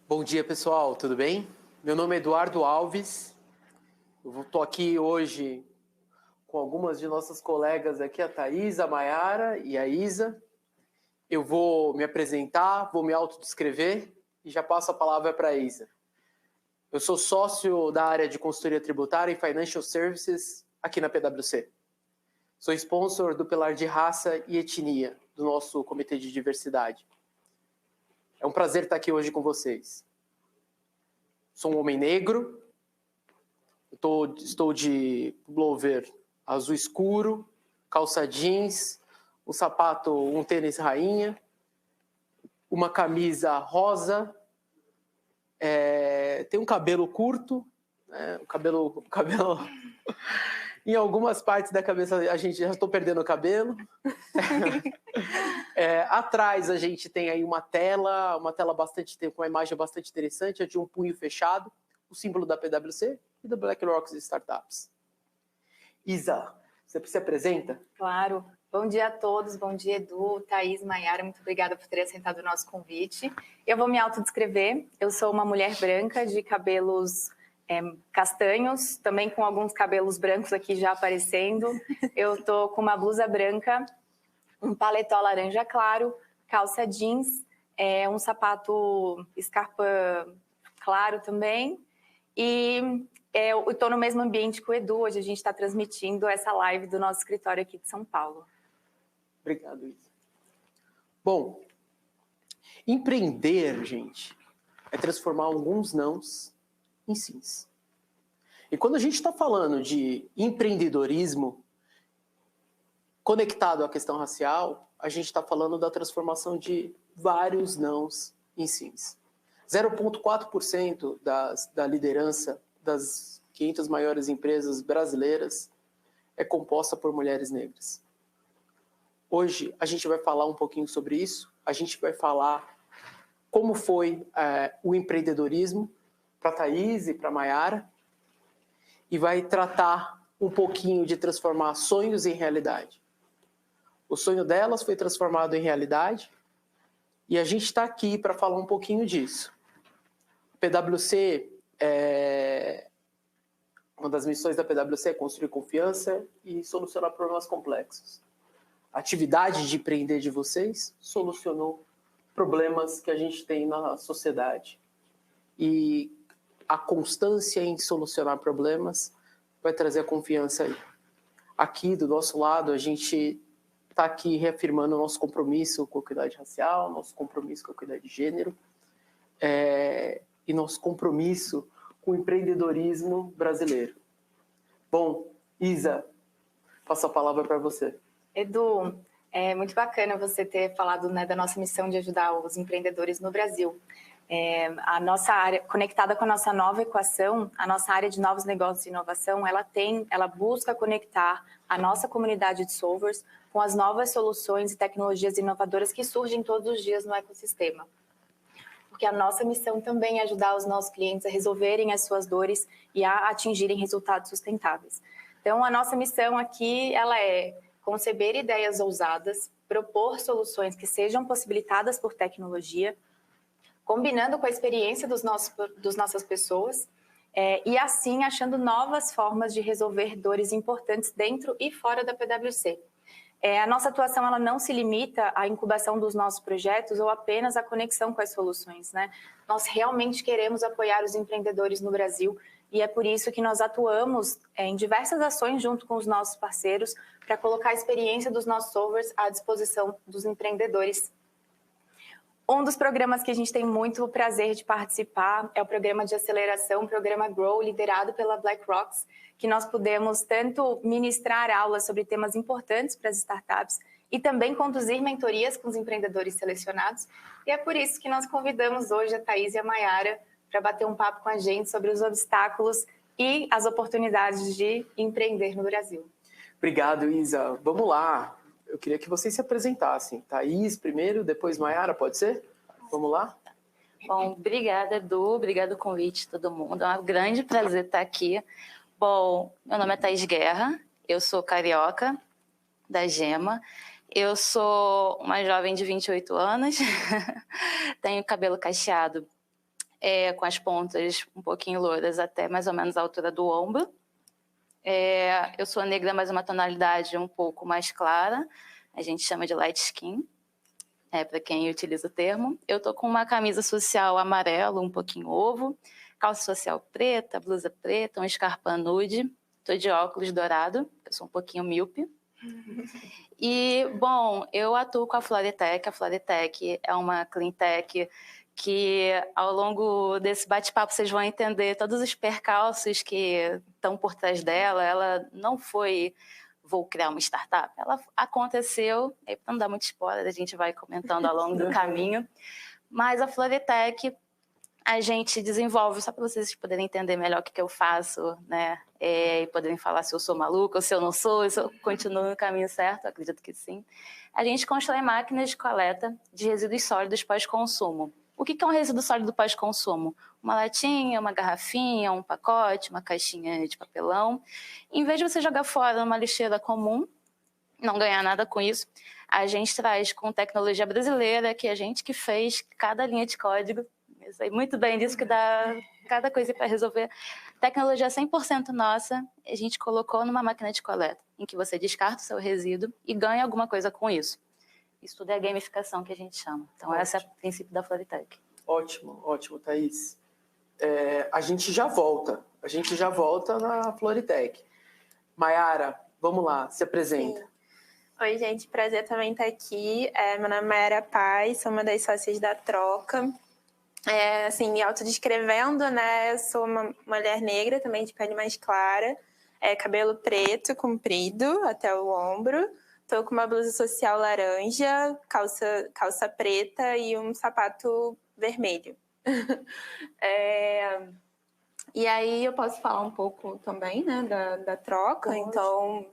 Bom dia, pessoal, tudo bem? Meu nome é Eduardo Alves. Eu estou aqui hoje com algumas de nossas colegas aqui, a Thaís, a Mayara e a Isa. Eu vou me apresentar, vou me autodescrever e já passo a palavra para a Isa. Eu sou sócio da área de consultoria tributária e Financial Services aqui na PwC. Sou sponsor do pilar de raça e etnia do nosso Comitê de Diversidade. É um prazer estar aqui hoje com vocês. Sou um homem negro, estou de pullover azul escuro, calça jeans, um tênis rainha, uma camisa rosa, tenho um cabelo curto, né, cabelo em algumas partes da cabeça a gente já estou perdendo o cabelo. Atrás a gente tem aí uma tela com uma imagem bastante interessante, é de um punho fechado, o símbolo da PwC e da BlackRock Startups. Isa, você se apresenta? Claro. Bom dia a todos, bom dia Edu, Thaís, Mayara, muito obrigada por terem aceitado o nosso convite. Eu vou me autodescrever, eu sou uma mulher branca de cabelos castanhos, também com alguns cabelos brancos aqui já aparecendo. Eu tô com uma blusa branca, um paletó laranja claro, calça jeans, um sapato Scarpa claro também. E eu estou no mesmo ambiente que o Edu, hoje a gente está transmitindo essa live do nosso escritório aqui de São Paulo. Obrigado, Isa. Bom, empreender, gente, é transformar alguns nãos em sims. E quando a gente está falando de empreendedorismo conectado à questão racial, a gente está falando da transformação de vários nãos em sims. 0,4% da liderança das 500 maiores empresas brasileiras é composta por mulheres negras. Hoje a gente vai falar um pouquinho sobre isso, a gente vai falar como foi o empreendedorismo para a Thaís e para a Mayara, e vai tratar um pouquinho de transformar sonhos em realidade. O sonho delas foi transformado em realidade e a gente está aqui para falar um pouquinho disso. A PwC, uma das missões da PwC é construir confiança e solucionar problemas complexos. A atividade de empreender de vocês solucionou problemas que a gente tem na sociedade. E a constância em solucionar problemas vai trazer a confiança aí. Aqui, do nosso lado, a gente está aqui reafirmando o nosso compromisso com a equidade racial, nosso compromisso com a equidade de gênero e nosso compromisso com o empreendedorismo brasileiro. Bom, Isa, passo a palavra para você. Edu, é muito bacana você ter falado, né, da nossa missão de ajudar os empreendedores no Brasil. A nossa área, conectada com a nossa nova equação, a nossa área de novos negócios e inovação, ela busca conectar a nossa comunidade de solvers com as novas soluções e tecnologias inovadoras que surgem todos os dias no ecossistema. Porque a nossa missão também é ajudar os nossos clientes a resolverem as suas dores e a atingirem resultados sustentáveis. Então, a nossa missão aqui, ela é conceber ideias ousadas, propor soluções que sejam possibilitadas por tecnologia, combinando com a experiência das nossas pessoas e assim achando novas formas de resolver dores importantes dentro e fora da PwC. A nossa atuação ela não se limita à incubação dos nossos projetos ou apenas à conexão com as soluções, né? Nós realmente queremos apoiar os empreendedores no Brasil e é por isso que nós atuamos em diversas ações junto com os nossos parceiros para colocar a experiência dos nossos solvers à disposição dos empreendedores. Um dos programas que a gente tem muito prazer de participar é o programa de aceleração, o programa Grow, liderado pela BlackRock, que nós podemos tanto ministrar aulas sobre temas importantes para as startups e também conduzir mentorias com os empreendedores selecionados. E é por isso que nós convidamos hoje a Thaís e a Mayara para bater um papo com a gente sobre os obstáculos e as oportunidades de empreender no Brasil. Obrigado, Isa. Vamos lá. Eu queria que vocês se apresentassem. Thaís primeiro, depois Mayara, pode ser? Vamos lá? Bom, obrigada, Edu. Obrigado o convite, todo mundo. É um grande prazer estar aqui. Bom, meu nome é Thaís Guerra, eu sou carioca, da Gema. Eu sou uma jovem de 28 anos, tenho cabelo cacheado com as pontas um pouquinho loiras até mais ou menos a altura do ombro. Eu sou negra, mas uma tonalidade um pouco mais clara. A gente chama de light skin, para quem utiliza o termo. Eu tô com uma camisa social amarelo, um pouquinho ovo, calça social preta, blusa preta, um escarpão nude. Tô de óculos dourado, eu sou um pouquinho míope. E, bom, eu atuo com a Floritec. A Floritec é uma cleantech que, ao longo desse bate-papo, vocês vão entender todos os percalços que estão por trás dela. Ela não foi, vou criar uma startup. Ela aconteceu, para não dar muito spoiler, a gente vai comentando ao longo do caminho. Mas a Floritec, a gente desenvolve, só para vocês poderem entender melhor o que eu faço, né? E poderem falar se eu sou maluca ou se eu não sou, se eu continuo no caminho certo, eu acredito que sim. A gente constrói máquinas de coleta de resíduos sólidos pós-consumo. O que é um resíduo sólido pós-consumo? Uma latinha, uma garrafinha, um pacote, uma caixinha de papelão. Em vez de você jogar fora numa lixeira comum, não ganhar nada com isso, a gente traz com tecnologia brasileira, que a gente que fez cada linha de código. Eu sei muito bem disso, que dá cada coisa para resolver. Tecnologia 100% nossa, a gente colocou numa máquina de coleta, em que você descarta o seu resíduo e ganha alguma coisa com isso. Isso tudo é a gamificação que a gente chama. Então, esse é o princípio da Floritec. Ótimo, ótimo, Thaís. A gente já volta na Floritec. Maiara, vamos lá, se apresenta. Sim. Oi, gente, prazer também estar aqui. Meu nome é Maiara Paz, sou uma das sócias da Troca. Assim, me autodescrevendo, né? Eu sou uma mulher negra, também de pele mais clara, cabelo preto, comprido, até o ombro. Tô com uma blusa social laranja, calça preta e um sapato vermelho. E aí eu posso falar um pouco também, né, da Troca. Pode. Então,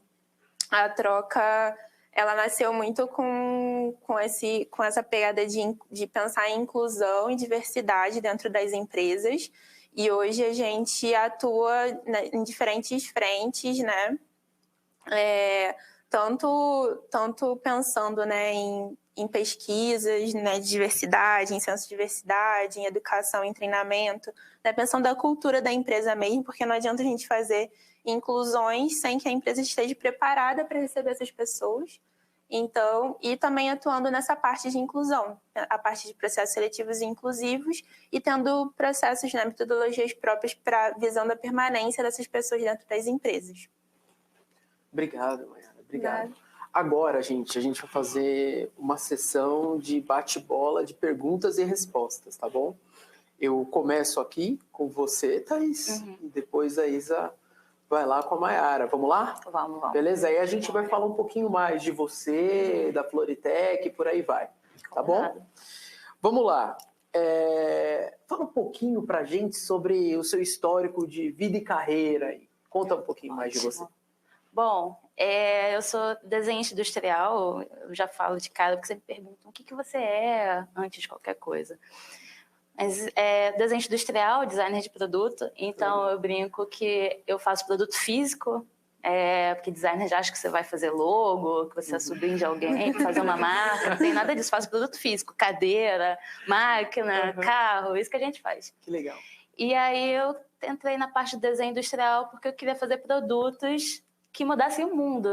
a Troca, ela nasceu muito com essa pegada de pensar em inclusão e diversidade dentro das empresas. E hoje a gente atua em diferentes frentes, né? Tanto pensando, né, em pesquisas, né, de diversidade, em censo de diversidade, em educação, em treinamento, né, pensando da cultura da empresa mesmo, porque não adianta a gente fazer inclusões sem que a empresa esteja preparada para receber essas pessoas. Então, e também atuando nessa parte de inclusão, a parte de processos seletivos e inclusivos, e tendo processos, né, metodologias próprias para visão da permanência dessas pessoas dentro das empresas. Obrigado, Maiara. Obrigado. Agora, gente, a gente vai fazer uma sessão de bate-bola de perguntas e respostas, tá bom? Eu começo aqui com você, Thaís, e depois a Isa vai lá com a Maiara. Vamos lá? Vamos. Beleza? Aí a gente vai falar um pouquinho mais de você, da Floritec, por aí vai. Tá bom? Vamos lá. Fala um pouquinho pra gente sobre o seu histórico de vida e carreira. Conta um pouquinho mais de você. Bom, eu sou desenhista industrial, eu já falo de cara, porque sempre perguntam o que você é antes de qualquer coisa. Mas desenhista industrial, designer de produto, então eu brinco que eu faço produto físico, porque designer já acha que você vai fazer logo, que você é sobrinho de alguém, fazer uma marca, não tem nada disso, faço produto físico, cadeira, máquina, carro, isso que a gente faz. Que legal. E aí eu entrei na parte de desenho industrial porque eu queria fazer produtos que mudassem o mundo.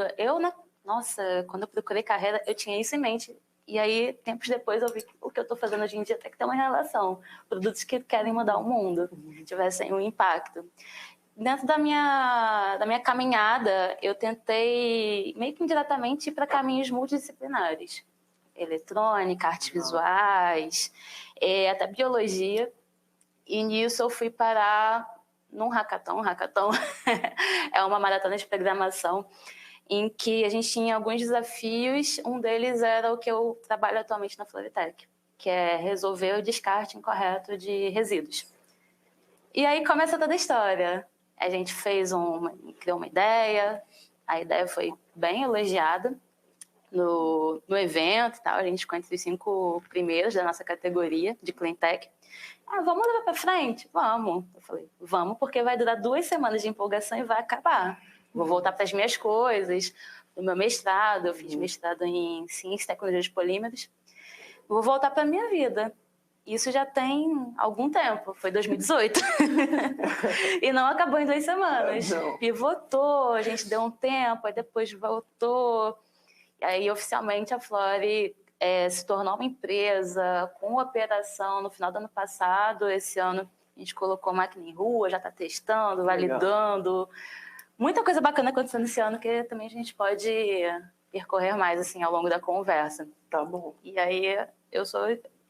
Nossa, quando eu procurei carreira, eu tinha isso em mente. E aí, tempos depois, eu vi que o que eu estou fazendo hoje em dia tem que ter uma relação. Produtos que querem mudar o mundo, que tivessem um impacto. Dentro da minha caminhada, eu tentei, meio que indiretamente, ir para caminhos multidisciplinares. Eletrônica, artes visuais, até biologia. E nisso eu fui parar num hackathon. É uma maratona de programação em que a gente tinha alguns desafios. Um deles era o que eu trabalho atualmente na Floritec, que é resolver o descarte incorreto de resíduos. E aí começa toda a história. A gente criou uma ideia, a ideia foi bem elogiada no evento e tal. A gente ficou entre os 5 primeiros da nossa categoria de Cleantech. Vamos levar para frente? Vamos. Eu falei, vamos, porque vai durar 2 semanas de empolgação e vai acabar. Vou voltar para as minhas coisas, do meu mestrado. Eu fiz mestrado em Ciência e Tecnologia de Polímeros. Vou voltar para a minha vida. Isso já tem algum tempo, foi 2018. E não acabou em 2 semanas. Não. Pivotou, a gente deu um tempo, aí depois voltou. E aí, oficialmente, a Flori se tornou uma empresa com operação no final do ano passado. Esse ano a gente colocou máquina em rua, já está testando, validando. Muita coisa bacana acontecendo esse ano que também a gente pode percorrer mais assim, ao longo da conversa. Tá bom. E aí eu sou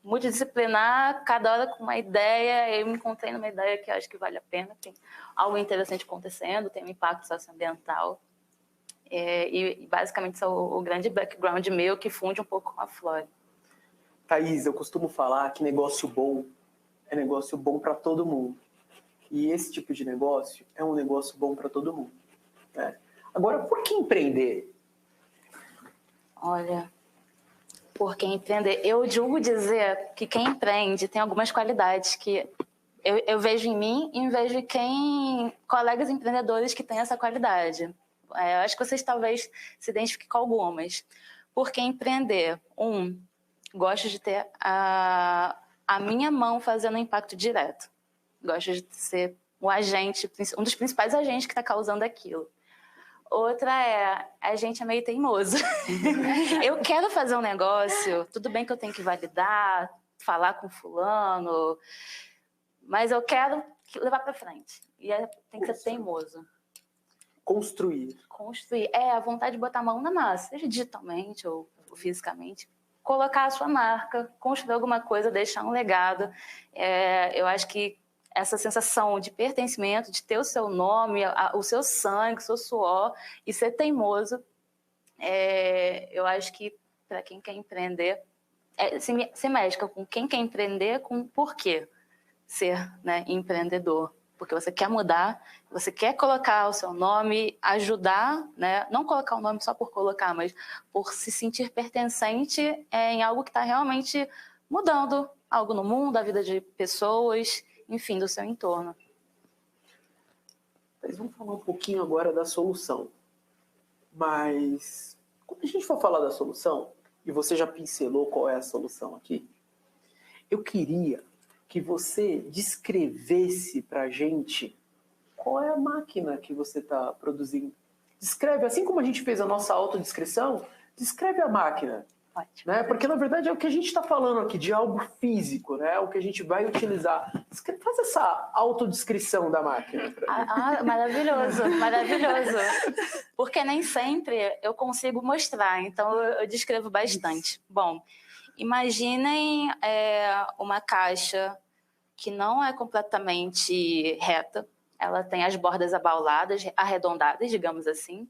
multidisciplinar, cada hora com uma ideia. Eu me encontrei numa ideia que eu acho que vale a pena, tem algo interessante acontecendo, tem um impacto socioambiental. E basicamente isso é o grande background meu que funde um pouco com a Flori. Thaís, eu costumo falar que negócio bom é negócio bom para todo mundo. E esse tipo de negócio é um negócio bom para todo mundo. Né? Agora, por que empreender? Olha, por que empreender? Eu julgo dizer que quem empreende tem algumas qualidades que eu vejo em mim e vejo em colegas empreendedores que têm essa qualidade. Eu acho que vocês talvez se identifiquem com algumas. Por que empreender? Gosto de ter a minha mão fazendo impacto direto. Gosto de ser um agente, um dos principais agentes que está causando aquilo. Outra a gente é meio teimoso. Eu quero fazer um negócio, tudo bem que eu tenho que validar, falar com fulano, mas eu quero levar para frente. E tem que ser teimoso. Construir. A vontade de botar a mão na massa, seja digitalmente ou fisicamente. Colocar a sua marca, construir alguma coisa, deixar um legado. Eu acho que essa sensação de pertencimento, de ter o seu nome, o seu sangue, o seu suor e ser teimoso, eu acho que para quem quer empreender, se mescla com quem quer empreender, com por quê ser, né, empreendedor. Porque você quer mudar, você quer colocar o seu nome, ajudar, né? Não colocar o nome só por colocar, mas por se sentir pertencente em algo que está realmente mudando algo no mundo, a vida de pessoas, enfim, do seu entorno. Mas vamos falar um pouquinho agora da solução. Mas quando a gente for falar da solução, e você já pincelou qual é a solução aqui, eu queria que você descrevesse para a gente qual é a máquina que você está produzindo. Descreve, assim como a gente fez a nossa autodescrição, descreve a máquina. Ótimo. Né? Porque, na verdade, é o que a gente está falando aqui, de algo físico, né? O que a gente vai utilizar. Faz essa autodescrição da máquina. Maravilhoso, maravilhoso. Porque nem sempre eu consigo mostrar, então eu descrevo bastante. Isso. Bom, imaginem uma caixa que não é completamente reta, ela tem as bordas abauladas, arredondadas, digamos assim,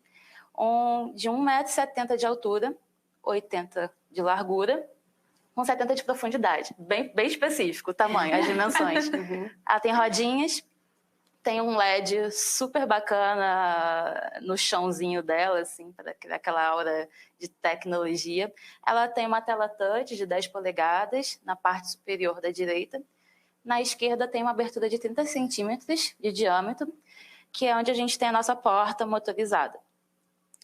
de 1,70 m de altura, 80 de largura, com 70 de profundidade. Bem específico o tamanho, as dimensões. Ela tem rodinhas, tem um LED super bacana no chãozinho dela, assim, para criar aquela aura de tecnologia. Ela tem uma tela touch de 10 polegadas na parte superior da direita. Na esquerda tem uma abertura de 30 centímetros de diâmetro, que é onde a gente tem a nossa porta motorizada.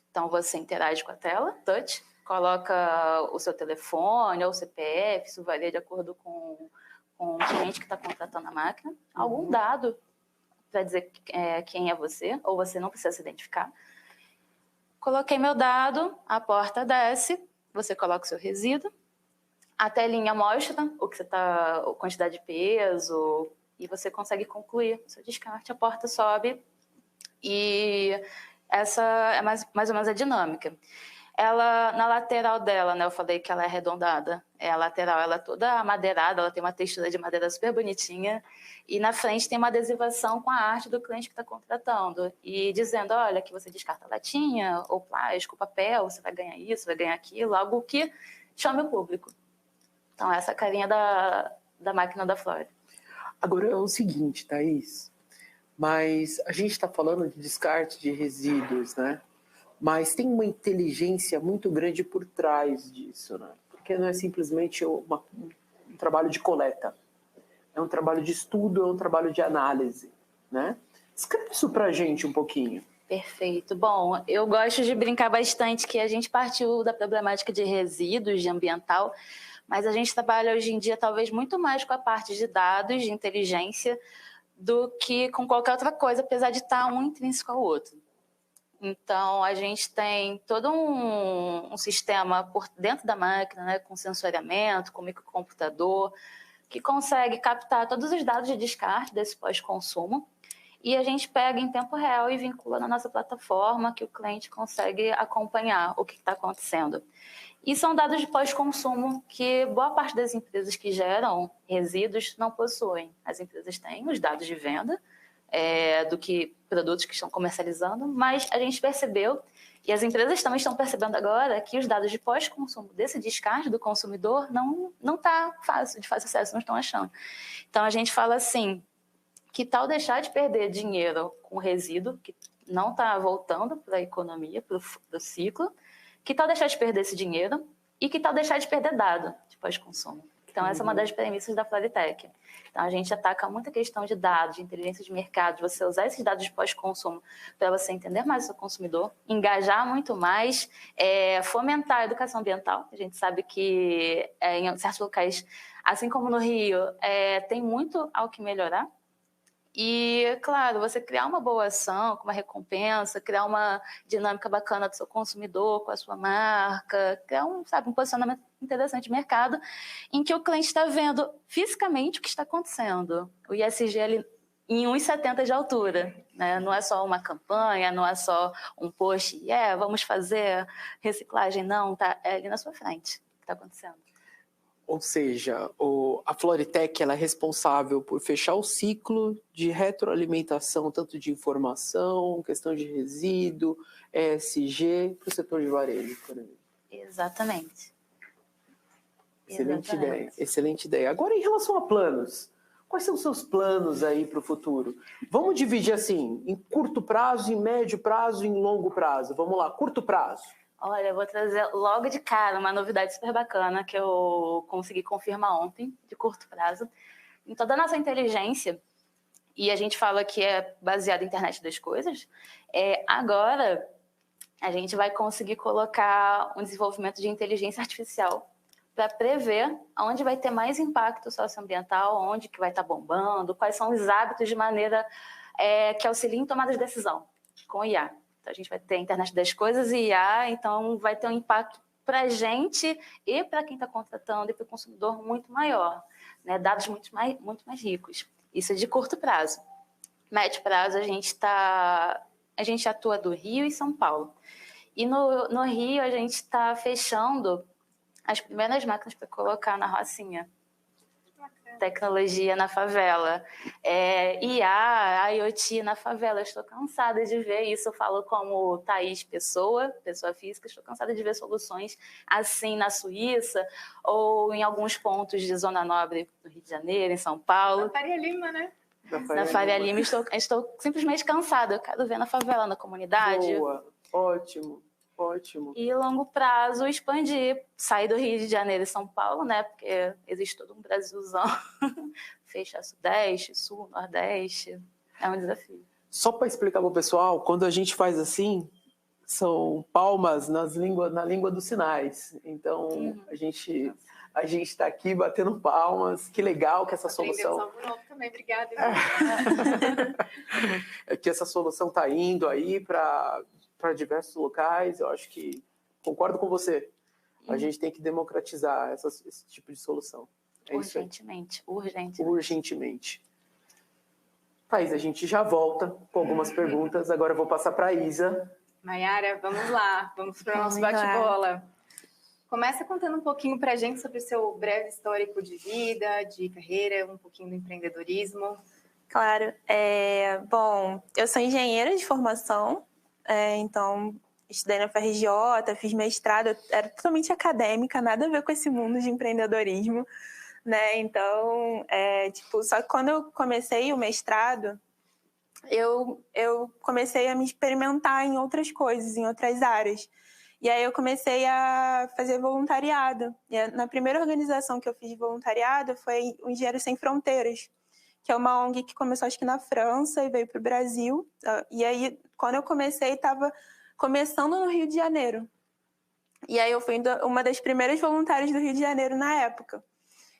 Então você interage com a tela touch, coloca o seu telefone ou o CPF, isso varia de acordo com o cliente que está contratando a máquina, algum dado para dizer quem é você, ou você não precisa se identificar. Coloquei meu dado, a porta desce, você coloca o seu resíduo, a telinha mostra o que você tá, a quantidade de peso, e você consegue concluir o seu descarte, a porta sobe, e essa é mais ou menos a dinâmica. Ela, na lateral dela, né, eu falei que ela é arredondada, a lateral ela é toda amadeirada, ela tem uma textura de madeira super bonitinha, e na frente tem uma adesivação com a arte do cliente que está contratando, e dizendo, olha, que você descarta latinha, ou plástico, papel, você vai ganhar isso, vai ganhar aquilo, algo que chame o público. Então, essa é a carinha da máquina da Flori. Agora é o seguinte, Thaís, mas a gente está falando de descarte de resíduos, né? Mas tem uma inteligência muito grande por trás disso, né? Porque não é simplesmente um trabalho de coleta. É um trabalho de estudo, é um trabalho de análise, né? Escreve isso pra gente um pouquinho. Perfeito. Bom, eu gosto de brincar bastante que a gente partiu da problemática de resíduos, de ambiental, mas a gente trabalha hoje em dia talvez muito mais com a parte de dados, de inteligência, do que com qualquer outra coisa, apesar de estar um intrínseco ao outro. Então, a gente tem todo um sistema por dentro da máquina, né, com sensoriamento, com microcomputador, que consegue captar todos os dados de descarte desse pós-consumo, e a gente pega em tempo real e vincula na nossa plataforma, que o cliente consegue acompanhar o que está acontecendo. E são dados de pós-consumo que boa parte das empresas que geram resíduos não possuem. As empresas têm os dados de venda do que produtos que estão comercializando, mas a gente percebeu, e as empresas também estão percebendo agora, que os dados de pós-consumo desse descarte do consumidor não está de fácil acesso, não estão achando. Então a gente fala assim, que tal deixar de perder dinheiro com resíduo, que não está voltando para a economia, para o ciclo, que tal deixar de perder esse dinheiro e que tal deixar de perder dado de pós-consumo. Então, essa é uma das premissas da Floritec. Então, a gente ataca muita questão de dados, de inteligência de mercado, de você usar esses dados de pós-consumo para você entender mais o seu consumidor, engajar muito mais, fomentar a educação ambiental. A gente sabe que em certos locais, assim como no Rio, tem muito ao que melhorar. E, claro, você criar uma boa ação, com uma recompensa, criar uma dinâmica bacana do seu consumidor, com a sua marca, criar um posicionamento interessante de mercado, em que o cliente está vendo fisicamente o que está acontecendo. O ISG ali em 1,70 de altura, né? Não é só uma campanha, não é só um post, vamos fazer reciclagem, não, é ali na sua frente o que está acontecendo. Ou seja, a Floritec ela é responsável por fechar o ciclo de retroalimentação, tanto de informação, questão de resíduo, ESG, para o setor de varejo, por exemplo. Exatamente. Excelente ideia. Agora, em relação a planos, quais são os seus planos aí para o futuro? Vamos dividir assim, em curto prazo, em médio prazo e em longo prazo. Vamos lá, curto prazo. Olha, eu vou trazer logo de cara uma novidade super bacana que eu consegui confirmar ontem, de curto prazo. Em toda a nossa inteligência, e a gente fala que é baseada na internet das coisas, agora a gente vai conseguir colocar um desenvolvimento de inteligência artificial para prever onde vai ter mais impacto socioambiental, onde que vai estar bombando, quais são os hábitos de maneira que auxiliem em tomada de decisão com IA. A gente vai ter a internet das coisas e IA, então vai ter um impacto para a gente e para quem está contratando e para o consumidor muito maior, né? Dados muito mais ricos. Isso é de curto prazo. Médio prazo, a gente atua do Rio e São Paulo. E no Rio, a gente está fechando as primeiras máquinas para colocar na Rocinha. Tecnologia na favela, IA, IoT na favela. Eu estou cansada de ver isso. Eu falo como Thaís, pessoa física. Estou cansada de ver soluções assim na Suíça ou em alguns pontos de Zona Nobre do Rio de Janeiro, em São Paulo. Na Faria Lima, né? Na Faria Lima. Estou simplesmente cansada. Eu quero ver na favela, na comunidade. Boa, ótimo. Ótimo. E longo prazo, expandir, sair do Rio de Janeiro e São Paulo, né? Porque existe todo um Brasilzão. Fechar Sudeste, Sul, Nordeste. É um desafio. Só para explicar para o pessoal, quando a gente faz assim, são palmas na língua dos sinais. Então, a gente está aqui batendo palmas. Que legal que essa solução... Aprendemos algo novo também, obrigada. É que essa solução está indo aí para diversos locais. Eu acho que concordo com você. A gente tem que democratizar esse tipo de solução. Urgentemente. Thaís, a gente já volta com algumas perguntas. Agora eu vou passar para a Isa. Mayara, vamos lá. Vamos para o nosso bate-bola. Começa contando um pouquinho para a gente sobre o seu breve histórico de vida, de carreira, um pouquinho do empreendedorismo. Claro. Bom, eu sou engenheira de formação. Então, estudei na FRJ, fiz mestrado, eu era totalmente acadêmica, nada a ver com esse mundo de empreendedorismo, né? Então, só que quando eu comecei o mestrado, eu comecei a me experimentar em outras coisas, em outras áreas. E aí eu comecei a fazer voluntariado. E na primeira organização que eu fiz de voluntariado foi o Engenheiros Sem Fronteiras, que é uma ONG que começou acho que na França e veio para o Brasil. E aí, quando eu comecei, estava começando no Rio de Janeiro. E aí eu fui uma das primeiras voluntárias do Rio de Janeiro na época.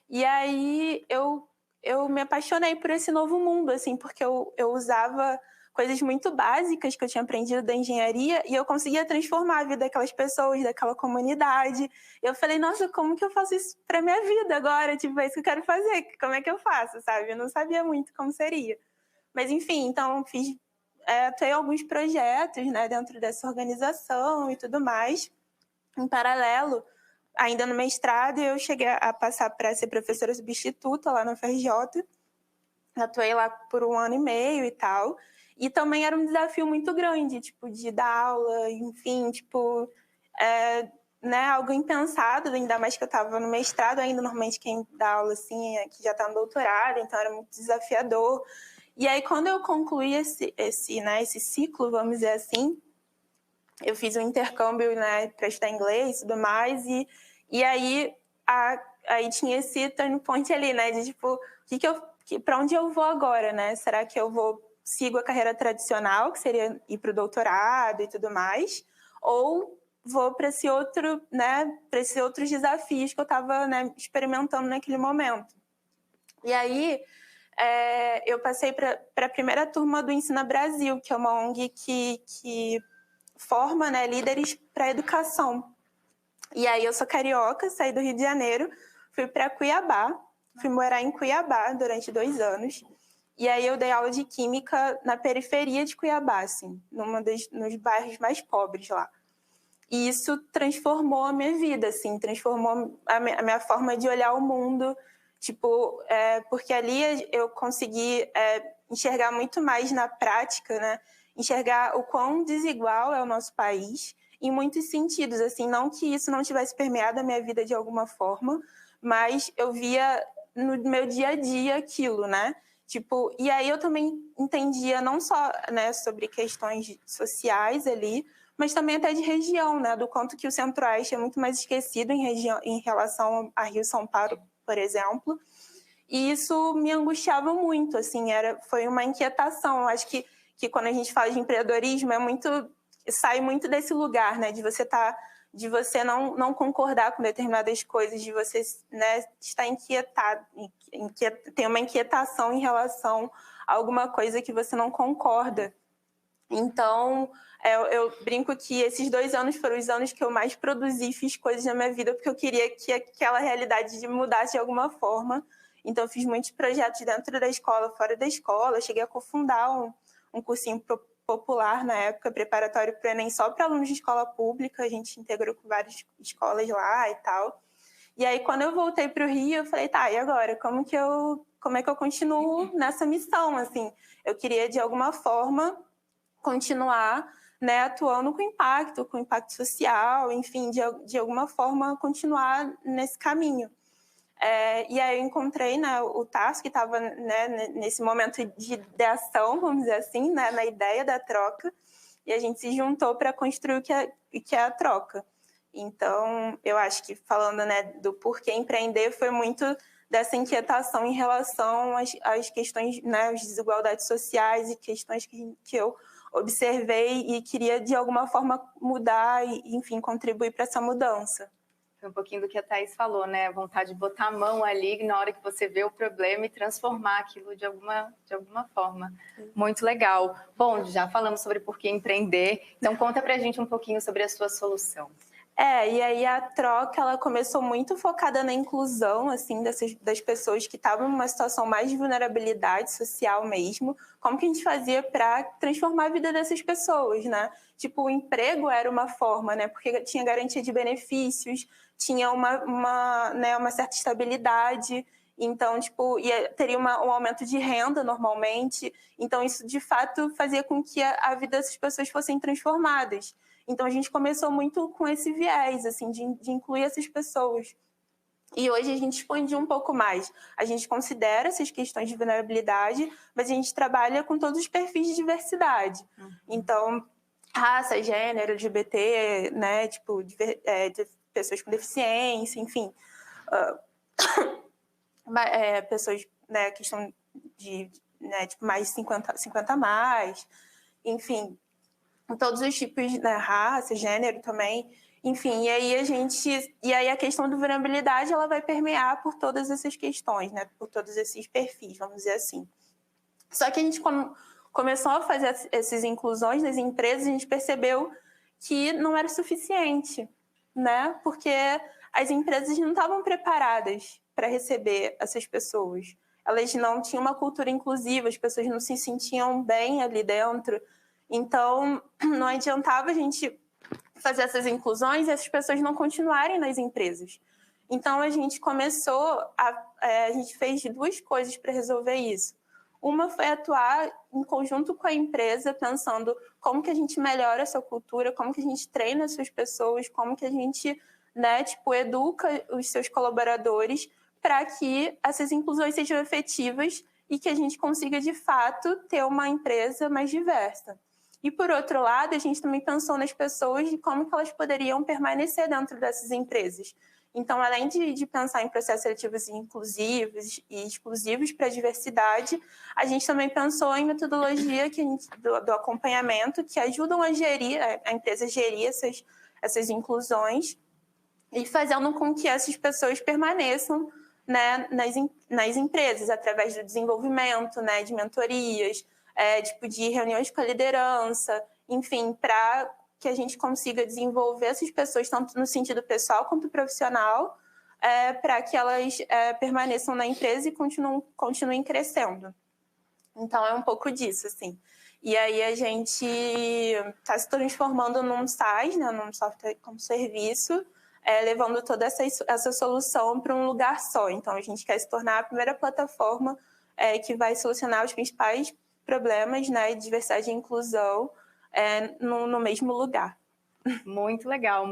E aí eu me apaixonei por esse novo mundo, assim, porque eu usava coisas muito básicas que eu tinha aprendido da engenharia e eu conseguia transformar a vida daquelas pessoas, daquela comunidade. Eu falei, nossa, como que eu faço isso para minha vida agora? Tipo, é isso que eu quero fazer, como é que eu faço, sabe? Eu não sabia muito como seria. Mas, enfim, então atuei em alguns projetos, né, dentro dessa organização e tudo mais. Em paralelo, ainda no mestrado, eu cheguei a passar para ser professora substituta lá na UFRJ. Atuei lá por 1 ano e meio e tal. E também era um desafio muito grande, tipo, de dar aula, enfim, tipo, né, algo impensado, ainda mais que eu estava no mestrado ainda, normalmente quem dá aula, assim, é que já está no doutorado, então era muito desafiador. E aí, quando eu concluí esse ciclo, vamos dizer assim, eu fiz um intercâmbio, né, para estudar inglês e tudo mais, e aí tinha esse turning point ali, né, de tipo, para onde eu vou agora, né? Será que eu sigo a carreira tradicional, que seria ir para o doutorado e tudo mais, ou vou para esse outro, né, para esses outros desafios que eu estava, né, experimentando naquele momento. E aí eu passei para a primeira turma do Ensina Brasil, que é uma ONG que forma, né, líderes para a educação. E aí eu sou carioca, saí do Rio de Janeiro, fui para Cuiabá, fui morar em Cuiabá durante 2 anos. E aí eu dei aula de química na periferia de Cuiabá, assim, nos bairros mais pobres lá. E isso transformou a minha vida, assim, transformou a minha forma de olhar o mundo, tipo, porque ali eu consegui enxergar muito mais na prática, né? Enxergar o quão desigual é o nosso país, em muitos sentidos, assim, não que isso não tivesse permeado a minha vida de alguma forma, mas eu via no meu dia a dia aquilo, né? Tipo, e aí eu também entendia não só, né, sobre questões sociais ali, mas também até de região, né? Do quanto que o Centro-Oeste é muito mais esquecido em relação a Rio-São Paulo, por exemplo. E isso me angustiava muito, assim, foi uma inquietação. Eu acho que quando a gente fala de empreendedorismo, sai muito desse lugar, né? De você não concordar com determinadas coisas, de você, né, estar inquietado, ter uma inquietação em relação a alguma coisa que você não concorda. Então, eu brinco que esses 2 anos foram os anos que eu mais produzi, fiz coisas na minha vida, porque eu queria que aquela realidade mudasse de alguma forma. Então, eu fiz muitos projetos dentro da escola, fora da escola. Eu cheguei a cofundar um cursinho popular na época, preparatório para o Enem, só para alunos de escola pública. A gente integrou com várias escolas lá e tal. E aí, quando eu voltei para o Rio, eu falei, tá, e agora? Como é que eu continuo nessa missão, assim? Eu queria, de alguma forma, continuar, né, atuando com impacto social, enfim, de alguma forma continuar nesse caminho. E aí eu encontrei, né, o Tarso, que estava, né, nesse momento de ação, vamos dizer assim, né, na ideia da troca, e a gente se juntou para construir o que é a troca. Então, eu acho que falando, né, do porquê empreender, foi muito dessa inquietação em relação às questões, né, às desigualdades sociais e questões que eu observei e queria, de alguma forma, mudar e, enfim, contribuir para essa mudança. Foi um pouquinho do que a Thaís falou, né? A vontade de botar a mão ali na hora que você vê o problema e transformar aquilo de alguma forma. Muito legal. Bom, já falamos sobre por que empreender, então conta pra gente um pouquinho sobre a sua solução. E aí a troca, ela começou muito focada na inclusão, assim, das pessoas que estavam numa situação mais de vulnerabilidade social mesmo. Como que a gente fazia para transformar a vida dessas pessoas, né? Tipo, o emprego era uma forma, né? Porque tinha garantia de benefícios, tinha uma certa estabilidade. Então, tipo, teria um aumento de renda normalmente. Então, isso, de fato, fazia com que a vida dessas pessoas fossem transformadas. Então, a gente começou muito com esse viés, assim, de incluir essas pessoas. E hoje a gente expandiu um pouco mais. A gente considera essas questões de vulnerabilidade, mas a gente trabalha com todos os perfis de diversidade. Então, raça, gênero, LGBT, né, tipo, de pessoas com deficiência, enfim. Pessoas, né, questão de, né, tipo, mais 50 a mais, enfim, todos os tipos, né, raça, gênero também. Enfim, e aí a questão da vulnerabilidade, ela vai permear por todas essas questões, né? Por todos esses perfis, vamos dizer assim. Só que a gente começou a fazer essas inclusões nas empresas, a gente percebeu que não era suficiente, né? Porque as empresas não estavam preparadas para receber essas pessoas. Elas não tinham uma cultura inclusiva, as pessoas não se sentiam bem ali dentro. Então, não adiantava a gente fazer essas inclusões e essas pessoas não continuarem nas empresas. Então, a gente a gente fez 2 coisas para resolver isso. Uma foi atuar em conjunto com a empresa, pensando como que a gente melhora essa cultura, como que a gente treina essas pessoas, como que a gente, né, educa os seus colaboradores para que essas inclusões sejam efetivas e que a gente consiga, de fato, ter uma empresa mais diversa. E, por outro lado, a gente também pensou nas pessoas de como que elas poderiam permanecer dentro dessas empresas. Então, além de pensar em processos seletivos inclusivos e exclusivos para a diversidade, a gente também pensou em metodologia do acompanhamento que ajudam a empresa a gerir essas inclusões e fazendo com que essas pessoas permaneçam, né, nas empresas, através do desenvolvimento, né, de mentorias, de reuniões com a liderança, enfim, para que a gente consiga desenvolver essas pessoas, tanto no sentido pessoal quanto profissional, para que elas permaneçam na empresa e continuem crescendo. Então, é um pouco disso, assim. E aí a gente está se transformando num SaaS, né, num software como serviço, levando toda essa solução para um lugar só. Então, a gente quer se tornar a primeira plataforma que vai solucionar os principais problemas, né, de diversidade e inclusão no mesmo lugar. Muito legal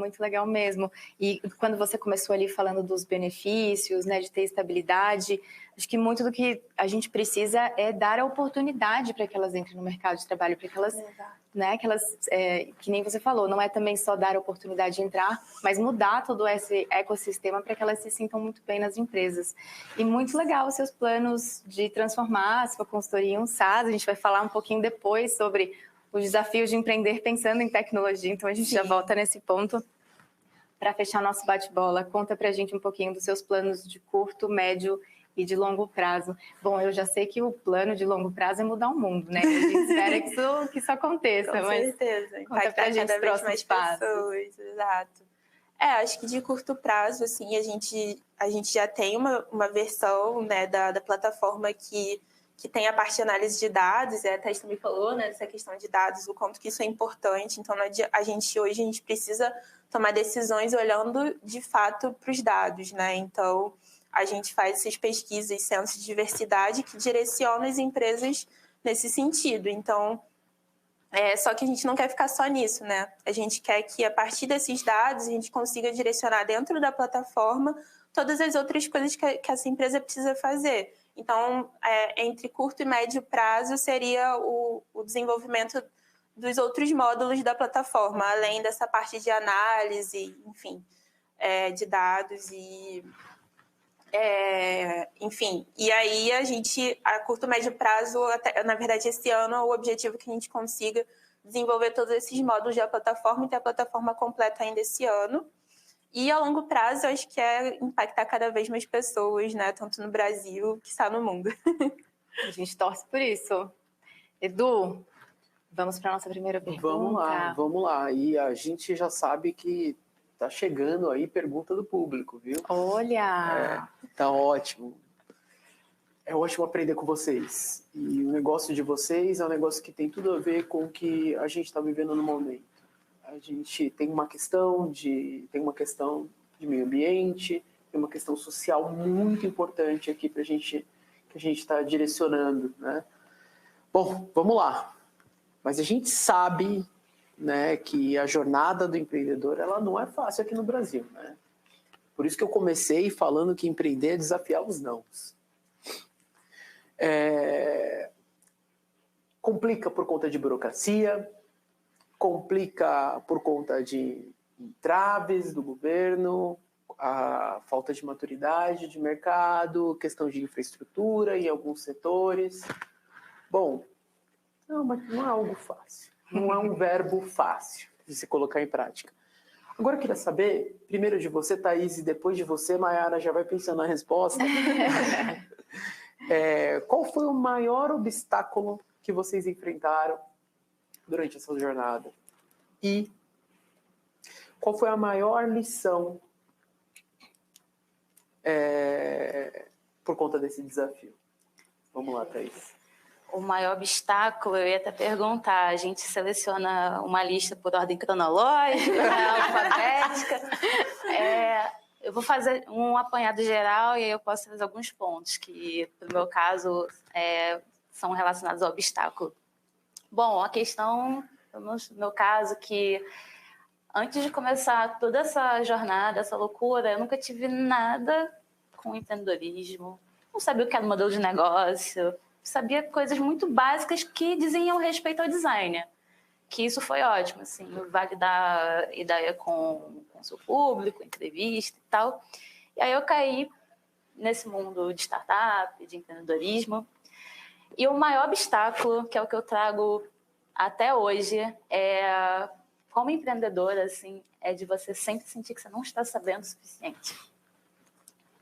mesmo. E quando você começou ali falando dos benefícios, né, de ter estabilidade, acho que muito do que a gente precisa é dar a oportunidade para que elas entrem no mercado de trabalho, para que elas, né, que nem você falou, não é também só dar a oportunidade de entrar, mas mudar todo esse ecossistema para que elas se sintam muito bem nas empresas. E muito legal os seus planos de transformar a sua consultoria em um SaaS. A gente vai falar um pouquinho depois sobre os desafios de empreender pensando em tecnologia. Então, a gente já volta nesse ponto. Para fechar nosso bate-bola, conta para a gente um pouquinho dos seus planos de curto, médio e de longo prazo. Bom, eu já sei que o plano de longo prazo é mudar o mundo, né? A gente espera que isso aconteça. Com certeza. Conta para a gente os próximos passos. Pessoas, exato. Acho que de curto prazo, assim, a gente já tem uma versão, né, da plataforma que tem a parte de análise de dados, a Thais também falou, né, dessa questão de dados, o quanto que isso é importante. Então, hoje a gente precisa tomar decisões olhando, de fato, para os dados, né? Então, a gente faz essas pesquisas, censos de diversidade que direcionam as empresas nesse sentido. Então, só que a gente não quer ficar só nisso, né? A gente quer que, a partir desses dados, a gente consiga direcionar dentro da plataforma todas as outras coisas que essa empresa precisa fazer. Então, entre curto e médio prazo, seria o desenvolvimento dos outros módulos da plataforma, além dessa parte de análise, enfim, de dados e... enfim, e aí a curto e médio prazo, na verdade, esse ano, o objetivo é que a gente consiga desenvolver todos esses módulos da plataforma e ter a plataforma completa ainda esse ano. E a longo prazo, eu acho que é impactar cada vez mais pessoas, né? Tanto no Brasil, que está no mundo. A gente torce por isso. Edu, vamos para a nossa primeira pergunta? Vamos lá. E a gente já sabe que tá chegando aí pergunta do público, viu? Olha! Tá ótimo. É ótimo aprender com vocês. E o negócio de vocês é um negócio que tem tudo a ver com o que a gente está vivendo no momento. A gente tem uma questão de meio ambiente, tem uma questão social muito importante aqui que a gente está direcionando, né? Bom, vamos lá. Mas a gente sabe, né, que a jornada do empreendedor ela não é fácil aqui no Brasil, né? Por isso que eu comecei falando que empreender é desafiar os nãos. Complica por conta de burocracia, complica por conta de entraves do governo, a falta de maturidade de mercado, questão de infraestrutura em alguns setores. Bom, mas não é algo fácil. Não é um verbo fácil de se colocar em prática. Agora eu queria saber, primeiro de você, Thaís, e depois de você, Mayara, já vai pensando na resposta. Qual foi o maior obstáculo que vocês enfrentaram durante essa jornada? E qual foi a maior lição por conta desse desafio? Vamos lá, Thaís. O maior obstáculo, eu ia até perguntar, a gente seleciona uma lista por ordem cronológica, alfabética. Eu vou fazer um apanhado geral e aí eu posso trazer alguns pontos que, no meu caso, são relacionados ao obstáculo. Bom, a questão, no meu caso, que antes de começar toda essa jornada, essa loucura, eu nunca tive nada com empreendedorismo, não sabia o que era um modelo de negócio, sabia coisas muito básicas que diziam respeito ao design. Que isso foi ótimo, assim, validar ideia com o seu público, entrevista e tal. E aí eu caí nesse mundo de startup, de empreendedorismo. E o maior obstáculo, que é o que eu trago até hoje, como empreendedora, assim, é de você sempre sentir que você não está sabendo o suficiente.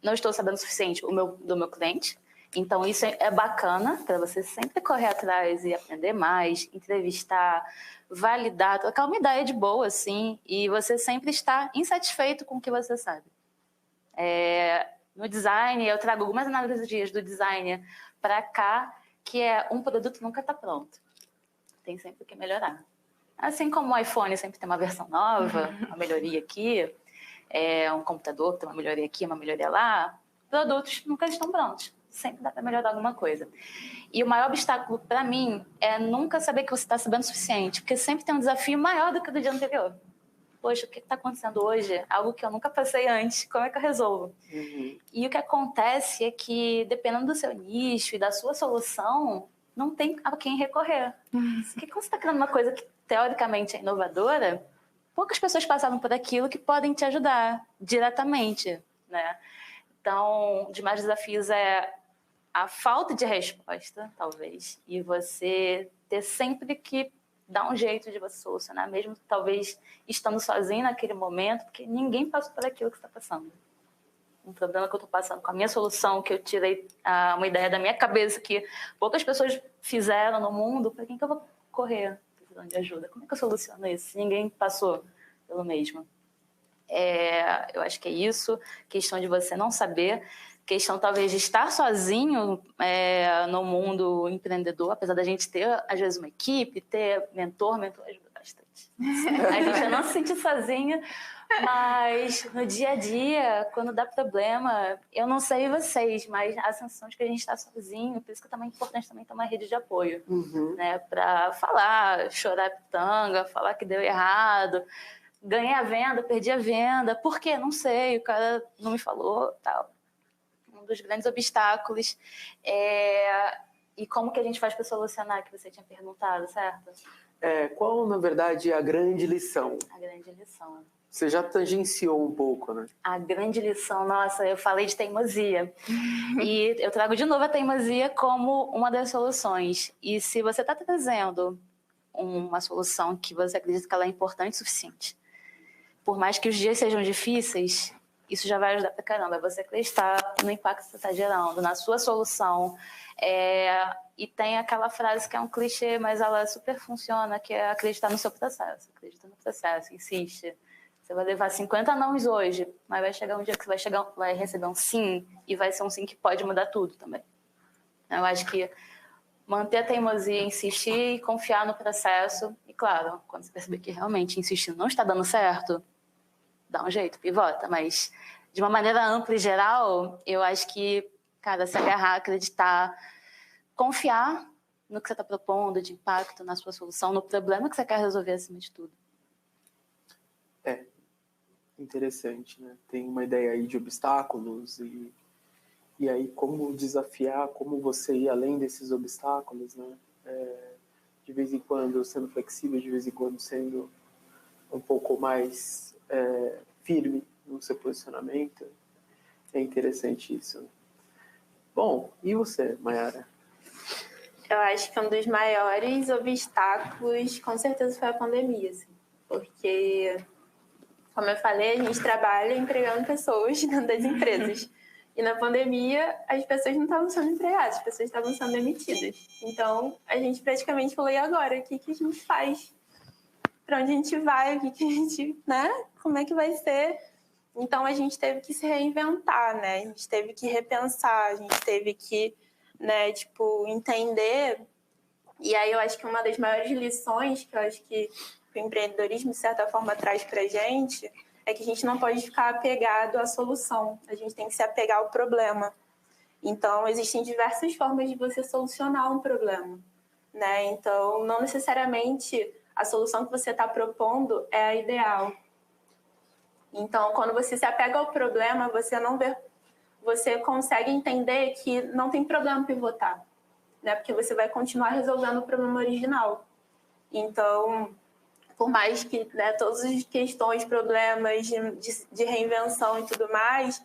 Não estou sabendo o suficiente do meu cliente. Então, isso é bacana para você sempre correr atrás e aprender mais, entrevistar, validar, trocar uma ideia de boa, assim, e você sempre estar insatisfeito com o que você sabe. No design, eu trago algumas analogias do design para cá, que um produto nunca está pronto. Tem sempre que melhorar. Assim como o iPhone sempre tem uma versão nova, uma melhoria aqui, um computador tem uma melhoria aqui, uma melhoria lá, produtos nunca estão prontos. Sempre dá para melhorar alguma coisa. E o maior obstáculo para mim é nunca saber que você está sabendo o suficiente, porque sempre tem um desafio maior do que o do dia anterior. Poxa, o que está acontecendo hoje? Algo que eu nunca passei antes, como é que eu resolvo? Uhum. E o que acontece é que, dependendo do seu nicho e da sua solução, não tem a quem recorrer. Porque quando você está criando uma coisa que teoricamente é inovadora, poucas pessoas passaram por aquilo que podem te ajudar diretamente, né? Então, os mais desafios a falta de resposta, talvez, e você ter sempre que dar um jeito de você solucionar, mesmo talvez estando sozinho naquele momento, porque ninguém passou por aquilo que você está passando. Um problema que eu estou passando com a minha solução, que eu tirei uma ideia da minha cabeça, que poucas pessoas fizeram no mundo, para quem que eu vou correr precisando de ajuda? Como é que eu soluciono isso? Ninguém passou pelo mesmo. Eu acho que é isso, questão de você não saber, questão talvez de estar sozinho no mundo empreendedor, apesar da gente ter, às vezes, uma equipe, ter mentor ajuda bastante. A gente não se sentir sozinha, mas no dia a dia, quando dá problema, eu não sei vocês, mas a sensação de que a gente está sozinho, por isso que é também importante também ter uma rede de apoio, né, para falar, chorar pitanga, falar que deu errado, ganhei a venda, perdi a venda, por quê? Não sei, o cara não me falou, tal. Um dos grandes obstáculos e como que a gente faz para solucionar, que você tinha perguntado, certo? Qual, na verdade, é a grande lição? A grande lição. Você já tangenciou um pouco, né? A grande lição, nossa, eu falei de teimosia. E eu trago de novo a teimosia como uma das soluções. E se você está trazendo uma solução que você acredita que ela é importante o suficiente, por mais que os dias sejam difíceis, isso já vai ajudar pra caramba. Você acreditar no impacto que você está gerando, na sua solução. E tem aquela frase que é um clichê, mas ela super funciona, que é acreditar no seu processo. Acredita no processo, insiste. Você vai levar 50 nãos hoje, mas vai chegar um dia que você vai receber um sim, e vai ser um sim que pode mudar tudo também. Eu acho que manter a teimosia, insistir e confiar no processo. E claro, quando você perceber que realmente insistir não está dando certo, dá um jeito, pivota. Mas de uma maneira ampla e geral, eu acho que, cara, se agarrar, acreditar, confiar no que você está propondo de impacto, na sua solução, no problema que você quer resolver acima de tudo. Interessante, né? Tem uma ideia aí de obstáculos e aí como desafiar, como você ir além desses obstáculos, né? De vez em quando sendo flexível, de vez em quando sendo um pouco mais firme no seu posicionamento. É interessante isso, né? Bom, e você, Mayara? Eu acho que um dos maiores obstáculos, com certeza, foi a pandemia, assim, porque Como eu falei, a gente trabalha empregando pessoas dentro das empresas. E na pandemia, as pessoas não estavam sendo empregadas, as pessoas estavam sendo demitidas. Então, a gente praticamente falou, e agora? O que a gente faz? Para onde a gente vai? O que a gente, né? Como é que vai ser? Então, a gente teve que se reinventar, né? A gente teve que repensar, a gente teve que, né, tipo, entender. E aí, eu acho que uma das maiores lições que eu acho que o empreendedorismo, de certa forma, traz para a gente é que a gente não pode ficar apegado à solução. A gente tem que se apegar ao problema. Então, existem diversas formas de você solucionar um problema, né? Então, não necessariamente a solução que você está propondo é a ideal. Então, quando você se apega ao problema, você consegue entender que não tem problema pivotar, né? Porque você vai continuar resolvendo o problema original. Então, por mais que, né, todas as questões, problemas de reinvenção e tudo mais,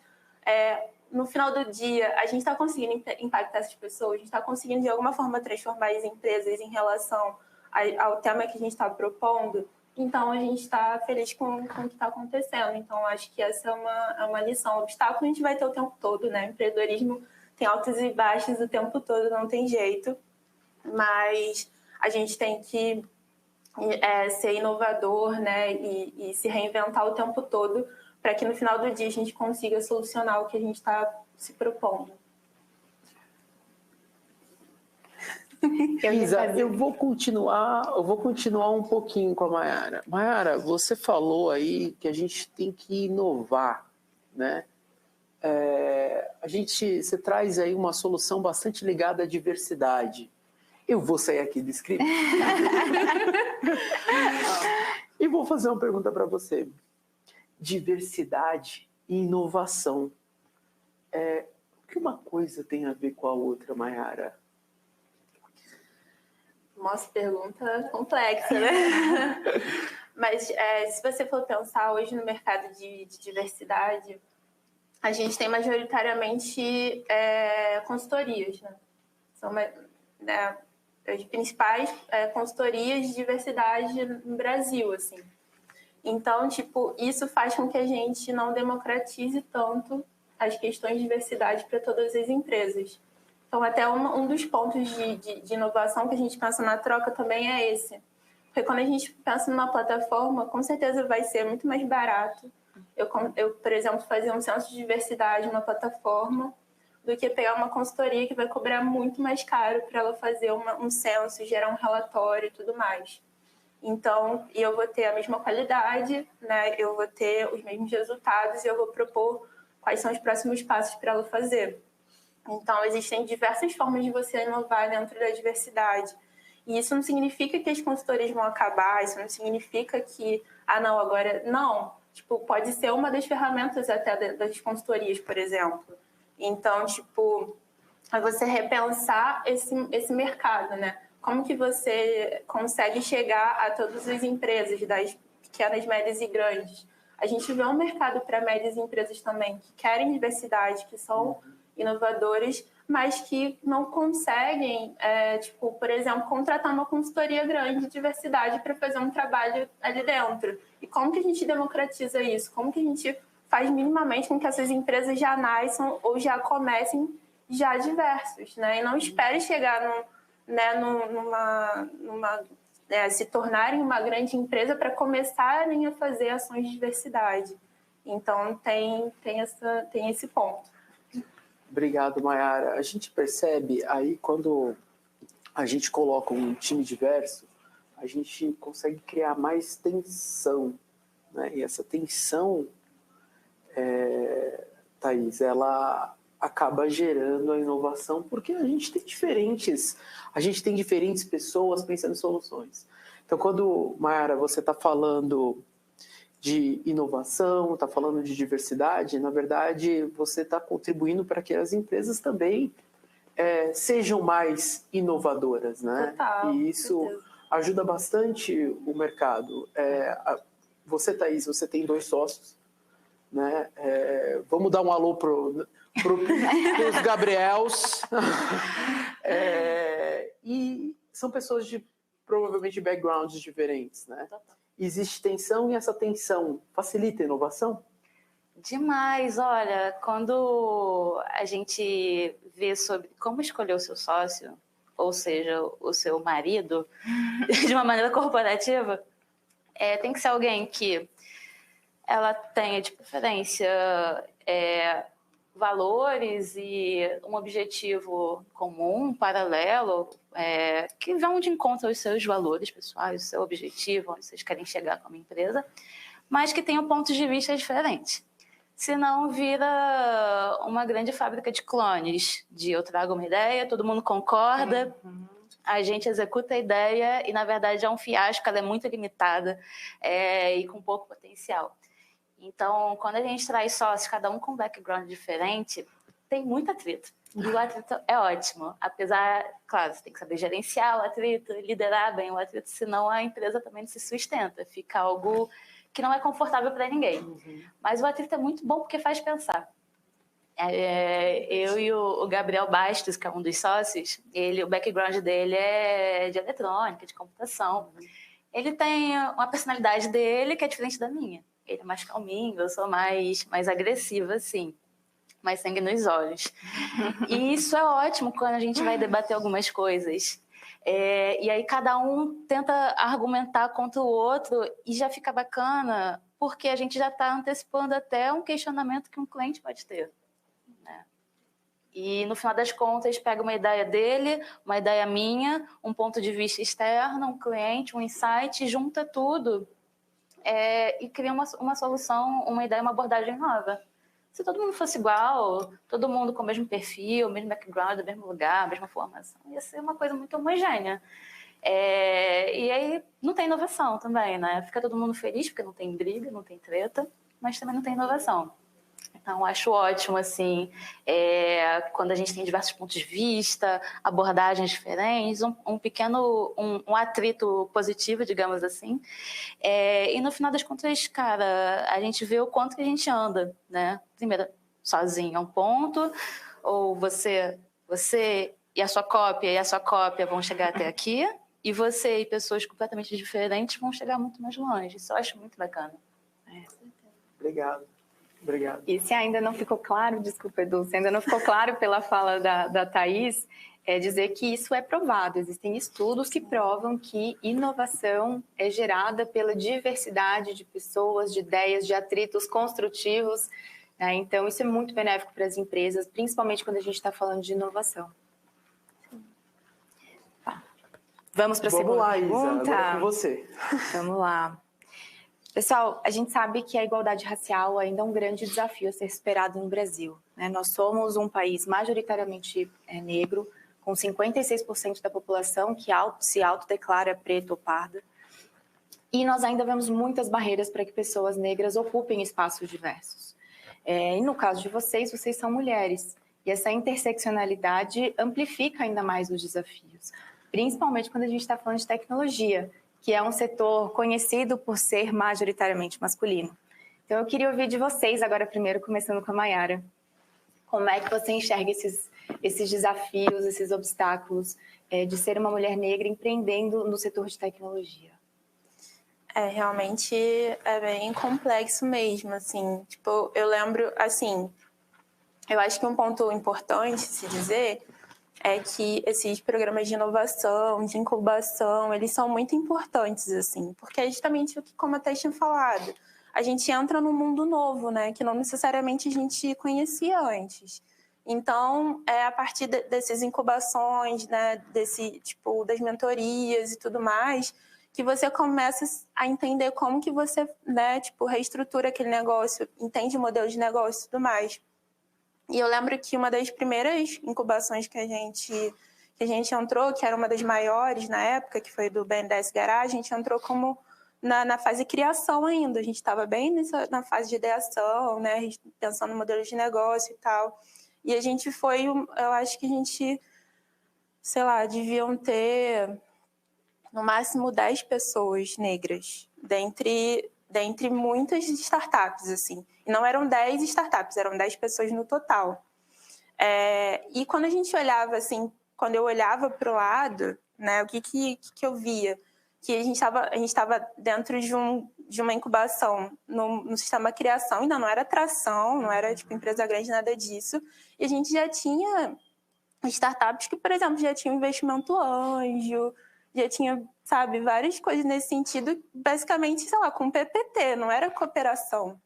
no final do dia, a gente está conseguindo impactar essas pessoas, a gente está conseguindo, de alguma forma, transformar as empresas em relação ao tema que a gente está propondo. Então, a gente está feliz com o que está acontecendo. Então, acho que essa é uma lição. O obstáculo a gente vai ter o tempo todo, né? O empreendedorismo tem altos e baixos o tempo todo, não tem jeito. Mas a gente tem que ser inovador, né? E se reinventar o tempo todo para que no final do dia a gente consiga solucionar o que a gente está se propondo. Isa, eu vou continuar um pouquinho com a Mayara. Mayara, você falou aí que a gente tem que inovar, né? Você traz aí uma solução bastante ligada à diversidade. Eu vou sair aqui do script e vou fazer uma pergunta para você. Diversidade e inovação. O que uma coisa tem a ver com a outra, Mayara? Nossa, pergunta complexa, né? Mas se você for pensar hoje no mercado de diversidade, a gente tem majoritariamente consultorias, né? São as principais consultorias de diversidade no Brasil, assim. Então, tipo, isso faz com que a gente não democratize tanto as questões de diversidade para todas as empresas. Então, até um dos pontos de inovação que a gente pensa na troca também é esse. Porque quando a gente pensa numa plataforma, com certeza vai ser muito mais barato eu, por exemplo, fazer um censo de diversidade numa plataforma do que pegar uma consultoria que vai cobrar muito mais caro para ela fazer um censo, gerar um relatório e tudo mais. Então, eu vou ter a mesma qualidade, né? Eu vou ter os mesmos resultados e eu vou propor quais são os próximos passos para ela fazer. Então, existem diversas formas de você inovar dentro da diversidade. E isso não significa que as consultorias vão acabar, isso não significa que, não, agora... Não, tipo, pode ser uma das ferramentas até das consultorias, por exemplo. Então, tipo, é você repensar esse mercado, né? Como que você consegue chegar a todas as empresas, das pequenas, médias e grandes? A gente vê um mercado para médias empresas também, que querem diversidade, que são inovadoras, mas que não conseguem, tipo, por exemplo, contratar uma consultoria grande de diversidade para fazer um trabalho ali dentro. E como que a gente democratiza isso? Como que a gente faz minimamente com que essas empresas já nasçam ou já comecem já diversos, né? E não espere chegar se tornarem uma grande empresa para começarem a fazer ações de diversidade. Então, tem esse ponto. Obrigado, Mayara. A gente percebe aí, quando a gente coloca um time diverso, a gente consegue criar mais tensão, né? E essa tensão, Thaís, ela acaba gerando a inovação, porque a gente tem diferentes pessoas pensando em soluções. Então, quando, Mayara, você está falando de inovação, está falando de diversidade, na verdade, você está contribuindo para que as empresas também sejam mais inovadoras, né? Total, e isso ajuda bastante o mercado. Você, Thaís, você tem 2 sócios, né? Vamos dar um alô para os Gabriels. E são pessoas de provavelmente backgrounds diferentes, né? existe tensão e essa tensão facilita a inovação? Demais, olha, quando a gente vê sobre como escolher o seu sócio, ou seja, o seu marido, de uma maneira corporativa, tem que ser alguém que ela tenha de preferência valores e um objetivo comum, paralelo, que vão de encontro aos seus valores pessoais, o seu objetivo, onde vocês querem chegar como empresa, mas que tenham pontos de vista diferentes. Senão vira uma grande fábrica de clones, de eu trago uma ideia, todo mundo concorda, a gente executa a ideia e, na verdade, é um fiasco, ela é muito limitada e com pouco potencial. Então, quando a gente traz sócios, cada um com um background diferente, tem muito atrito. E o atrito é ótimo. Apesar, claro, você tem que saber gerenciar o atrito, liderar bem o atrito, senão a empresa também não se sustenta. Fica algo que não é confortável para ninguém. Mas o atrito é muito bom porque faz pensar. Eu e o Gabriel Bastos, que é um dos sócios, o background dele é de eletrônica, de computação. Ele tem uma personalidade dele que é diferente da minha. Ele é mais calminho, eu sou mais agressiva, assim, mais sangue nos olhos. E isso é ótimo quando a gente vai debater algumas coisas. E aí cada um tenta argumentar contra o outro e já fica bacana, porque a gente já está antecipando até um questionamento que um cliente pode ter. Né? E no final das contas, pega uma ideia dele, uma ideia minha, um ponto de vista externo, um cliente, um insight, junta tudo. E cria uma solução, uma ideia, uma abordagem nova. Se todo mundo fosse igual, todo mundo com o mesmo perfil, o mesmo background, o mesmo lugar, a mesma formação, ia ser uma coisa muito homogênea. E aí não tem inovação também, né? Fica todo mundo feliz porque não tem briga, não tem treta, mas também não tem inovação. Então, acho ótimo, assim, quando a gente tem diversos pontos de vista, abordagens diferentes, um pequeno atrito positivo, digamos assim. E no final das contas, cara, a gente vê o quanto que a gente anda, né? Primeiro, sozinho é um ponto, ou você e a sua cópia vão chegar até aqui, e você e pessoas completamente diferentes vão chegar muito mais longe. Isso eu acho muito bacana. Obrigado. E se ainda não ficou claro, desculpa, Edu, se ainda não ficou claro pela fala da Thaís, dizer que isso é provado. Existem estudos que provam que inovação é gerada pela diversidade de pessoas, de ideias, de atritos construtivos. Então, isso é muito benéfico para as empresas, principalmente quando a gente está falando de inovação. Vamos para a segunda pergunta? Isa, agora é com você. Vamos lá. Pessoal, a gente sabe que a igualdade racial ainda é um grande desafio a ser superado no Brasil. Né? Nós somos um país majoritariamente negro, com 56% da população que se autodeclara preta ou parda. E nós ainda vemos muitas barreiras para que pessoas negras ocupem espaços diversos. E no caso de vocês são mulheres. E essa interseccionalidade amplifica ainda mais os desafios, principalmente quando a gente está falando de tecnologia, que é um setor conhecido por ser majoritariamente masculino. Então, eu queria ouvir de vocês agora primeiro, começando com a Mayara. Como é que você enxerga esses desafios, esses obstáculos de ser uma mulher negra empreendendo no setor de tecnologia? Realmente é bem complexo mesmo, assim. Tipo, eu lembro, assim, eu acho que um ponto importante se dizer é que esses programas de inovação, de incubação, eles são muito importantes, assim, porque é justamente o que, como a Thaís tinha falado, a gente entra num mundo novo, né, que não necessariamente a gente conhecia antes. Então, a partir dessas incubações, né, das mentorias e tudo mais, que você começa a entender como que você, né, reestrutura aquele negócio, entende o modelo de negócio e tudo mais. E eu lembro que uma das primeiras incubações que a gente entrou, que era uma das maiores na época, que foi do BNDES Garage, a gente entrou como na fase de criação ainda. A gente estava bem na fase de ideação, né, pensando no modelo de negócio e tal. E a gente eu acho que a gente, sei lá, deviam ter no máximo 10 pessoas negras, dentre muitas startups, assim. E não eram 10 startups, eram 10 pessoas no total. E quando a gente olhava, assim, quando eu olhava para o lado, né, o que eu via? que a gente estava dentro de uma incubação no sistema criação, ainda não era tração, não era tipo empresa grande, nada disso. E a gente já tinha startups que, por exemplo, já tinham investimento anjo, já tinha, sabe, várias coisas nesse sentido, basicamente, sei lá, com PPT, não era cooperação.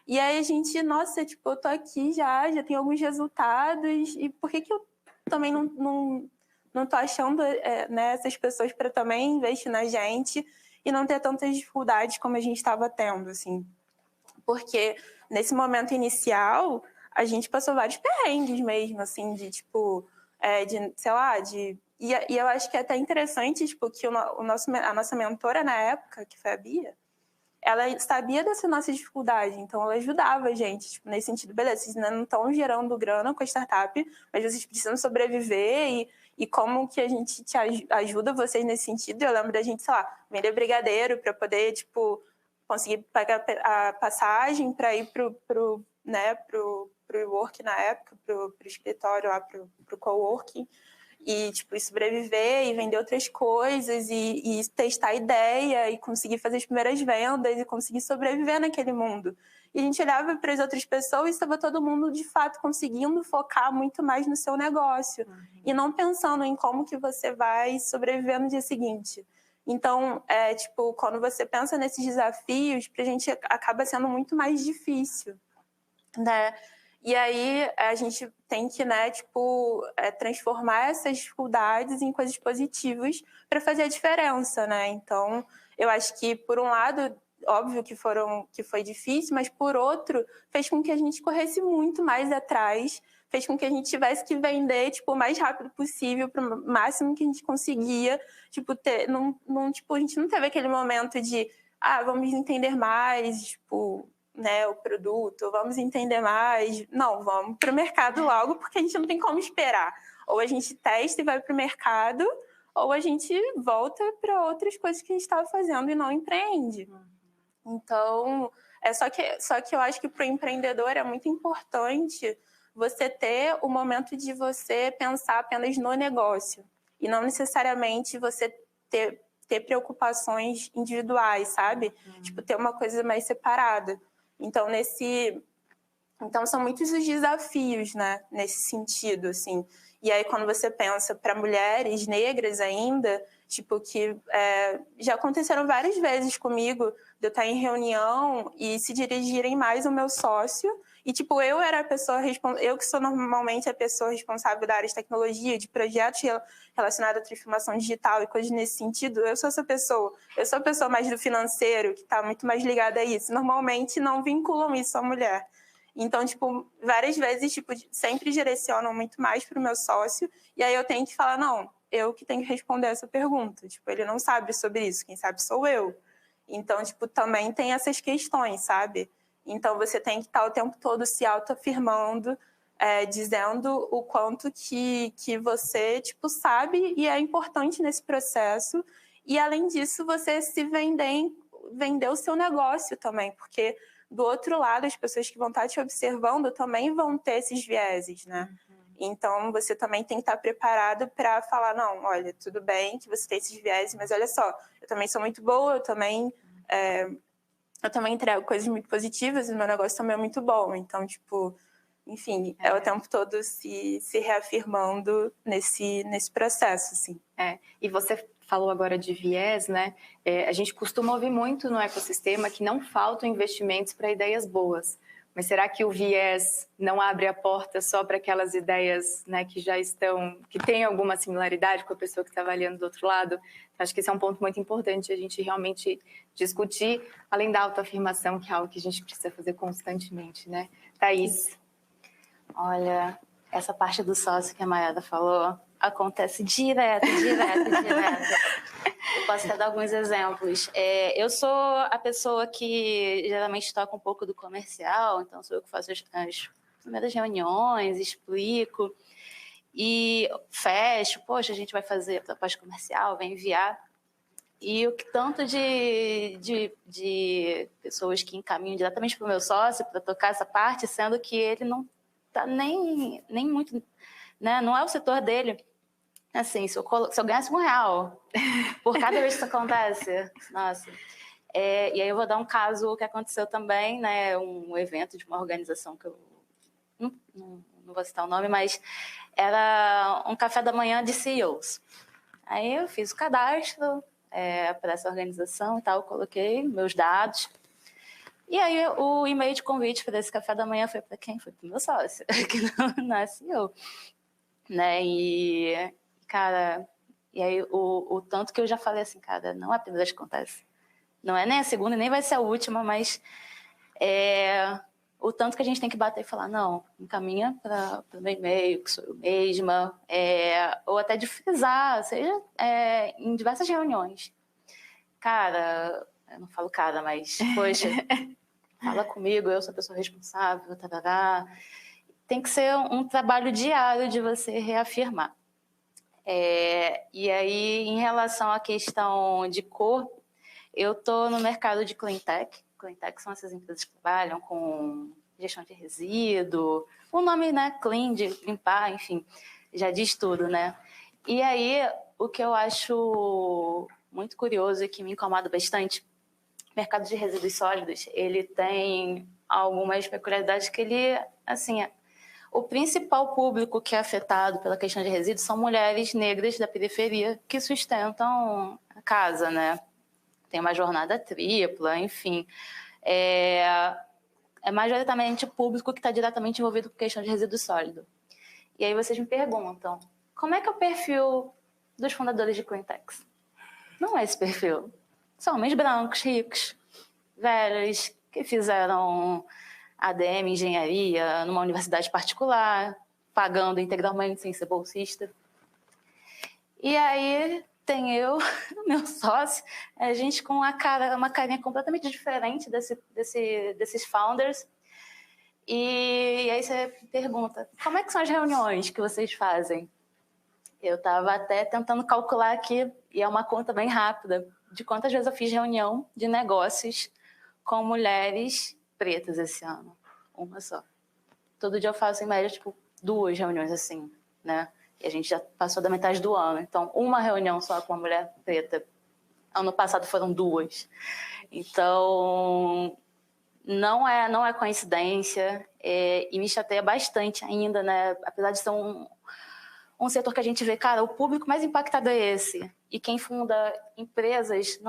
E aí a gente, nossa, tipo, eu tô aqui já tenho alguns resultados, e por que eu também não tô achando né, essas pessoas para também investir na gente e não ter tantas dificuldades como a gente estava tendo, assim. Porque nesse momento inicial, a gente passou vários perrengues mesmo, assim, de tipo, sei lá, E eu acho que é até interessante, tipo, que a nossa mentora na época, que foi a Bia, ela sabia dessa nossa dificuldade, então ela ajudava a gente, tipo, nesse sentido, beleza, vocês ainda não estão gerando grana com a startup, mas vocês precisam sobreviver e como que a gente te ajuda vocês nesse sentido. Eu lembro da gente, sei lá, vender brigadeiro para poder, tipo, conseguir pagar a passagem para ir pro work na época, pro escritório lá, pro coworking, e tipo, sobreviver e vender outras coisas e testar a ideia e conseguir fazer as primeiras vendas e conseguir sobreviver naquele mundo. E a gente olhava para as outras pessoas e estava todo mundo, de fato, conseguindo focar muito mais no seu negócio e não pensando em como que você vai sobreviver no dia seguinte. Então, tipo, quando você pensa nesses desafios, para a gente acaba sendo muito mais difícil, né? E aí a gente tem que, né, tipo, transformar essas dificuldades em coisas positivas para fazer a diferença, né? Então, eu acho que, por um lado, óbvio que foi difícil, mas, por outro, fez com que a gente corresse muito mais atrás, fez com que a gente tivesse que vender, tipo, o mais rápido possível, para o máximo que a gente conseguia, tipo, tipo, a gente não teve aquele momento de, vamos entender mais, tipo, né, o produto, vamos entender mais. Não, vamos para o mercado logo, porque a gente não tem como esperar. Ou a gente testa e vai para o mercado, ou a gente volta para outras coisas que a gente estava fazendo e não empreende. Então, só que eu acho que para o empreendedor é muito importante você ter o momento de você pensar apenas no negócio e não necessariamente você ter preocupações individuais, sabe? Tipo, ter uma coisa mais separada. Então, são muitos os desafios, né, nesse sentido, assim. E aí, quando você pensa para mulheres negras ainda, tipo, que já aconteceram várias vezes comigo, de eu estar em reunião e se dirigirem mais ao meu sócio. E, tipo, eu era a pessoa eu que sou normalmente a pessoa responsável da área de tecnologia, de projetos relacionados à transformação digital e coisas nesse sentido. Eu sou essa pessoa. Eu sou a pessoa mais do financeiro, que está muito mais ligada a isso. Normalmente não vinculam isso à mulher. Então, tipo, várias vezes, tipo, sempre direcionam muito mais para o meu sócio. E aí eu tenho que falar, não, eu que tenho que responder essa pergunta. Tipo, ele não sabe sobre isso, quem sabe sou eu. Então, tipo, também tem essas questões, sabe? Então, você tem que estar o tempo todo se autoafirmando, dizendo o quanto que você, tipo, sabe e é importante nesse processo. E, além disso, você se vender o seu negócio também, porque do outro lado, as pessoas que vão estar te observando também vão ter esses vieses, né? Então, você também tem que estar preparado para falar, não, olha, tudo bem que você tem esses vieses, mas olha só, eu também sou muito boa, eu também entrego coisas muito positivas e o meu negócio também é muito bom. Então, tipo, enfim, o tempo todo se reafirmando nesse processo, assim. E você falou agora de viés, né? A gente costuma ouvir muito no ecossistema que não faltam investimentos para ideias boas. Mas será que o viés não abre a porta só para aquelas ideias, né, que já estão, que têm alguma similaridade com a pessoa que está avaliando do outro lado? Acho que esse é um ponto muito importante a gente realmente discutir, além da autoafirmação, que é algo que a gente precisa fazer constantemente, né? Thaís? Olha, essa parte do sócio que a Mayada falou acontece direto. Eu posso até dar alguns exemplos. Eu sou a pessoa que geralmente toca um pouco do comercial, então sou eu que faço as primeiras reuniões, explico e fecho. Poxa, a gente vai fazer proposta comercial, vai enviar. E o que tanto de pessoas que encaminham diretamente para o meu sócio para tocar essa parte, sendo que ele não está nem muito, né? Não é o setor dele. Assim, se eu ganhasse R$1 por cada vez que isso acontece, nossa. E aí eu vou dar um caso que aconteceu também, né? Um evento de uma organização que eu não vou citar o nome, mas era um café da manhã de CEOs. Aí eu fiz o cadastro para essa organização e tal, coloquei meus dados. E aí o e-mail de convite para esse café da manhã foi para quem? Foi para o meu sócio, que não é CEO. Né? E, cara, e aí o tanto que eu já falei assim, cara, não é a primeira vez que acontece. Não é nem a segunda, nem vai ser a última, mas o tanto que a gente tem que bater e falar, não, encaminha para o meu e-mail, que sou eu mesma, ou até de frisar, seja em diversas reuniões. Cara, eu não falo cara, mas, poxa, fala comigo, eu sou a pessoa responsável, tarará. Tem que ser um trabalho diário de você reafirmar. E aí, em relação à questão de cor, eu estou no mercado de Clean Tech. Clean Tech são essas empresas que trabalham com gestão de resíduo, o nome, né, clean, de limpar, enfim, já diz tudo, né? E aí, o que eu acho muito curioso e que me incomoda bastante, o mercado de resíduos sólidos, ele tem algumas peculiaridades que ele, assim, o principal público que é afetado pela questão de resíduos são mulheres negras da periferia que sustentam a casa, né? Tem uma jornada tripla, enfim. É majoritariamente o público que está diretamente envolvido com questão de resíduo sólido. E aí vocês me perguntam, como é que é o perfil dos fundadores de Cleantechs? Não é esse perfil. São homens brancos, ricos, velhos, que fizeram ADM, engenharia, numa universidade particular, pagando integralmente sem ser bolsista. E aí tem eu, meu sócio, a gente com uma carinha completamente diferente desses founders. E aí você pergunta, como é que são as reuniões que vocês fazem? Eu estava até tentando calcular aqui, e é uma conta bem rápida, de quantas vezes eu fiz reunião de negócios com mulheres pretas esse ano. Uma só. Todo dia eu faço, em média, 2 reuniões assim, né? E a gente já passou da metade do ano. Então, uma reunião só com uma mulher preta. Ano passado foram 2. Então, não é coincidência. E me chateia bastante ainda, né? Apesar de ser um setor que a gente vê, cara, o público mais impactado é esse. E quem funda empresas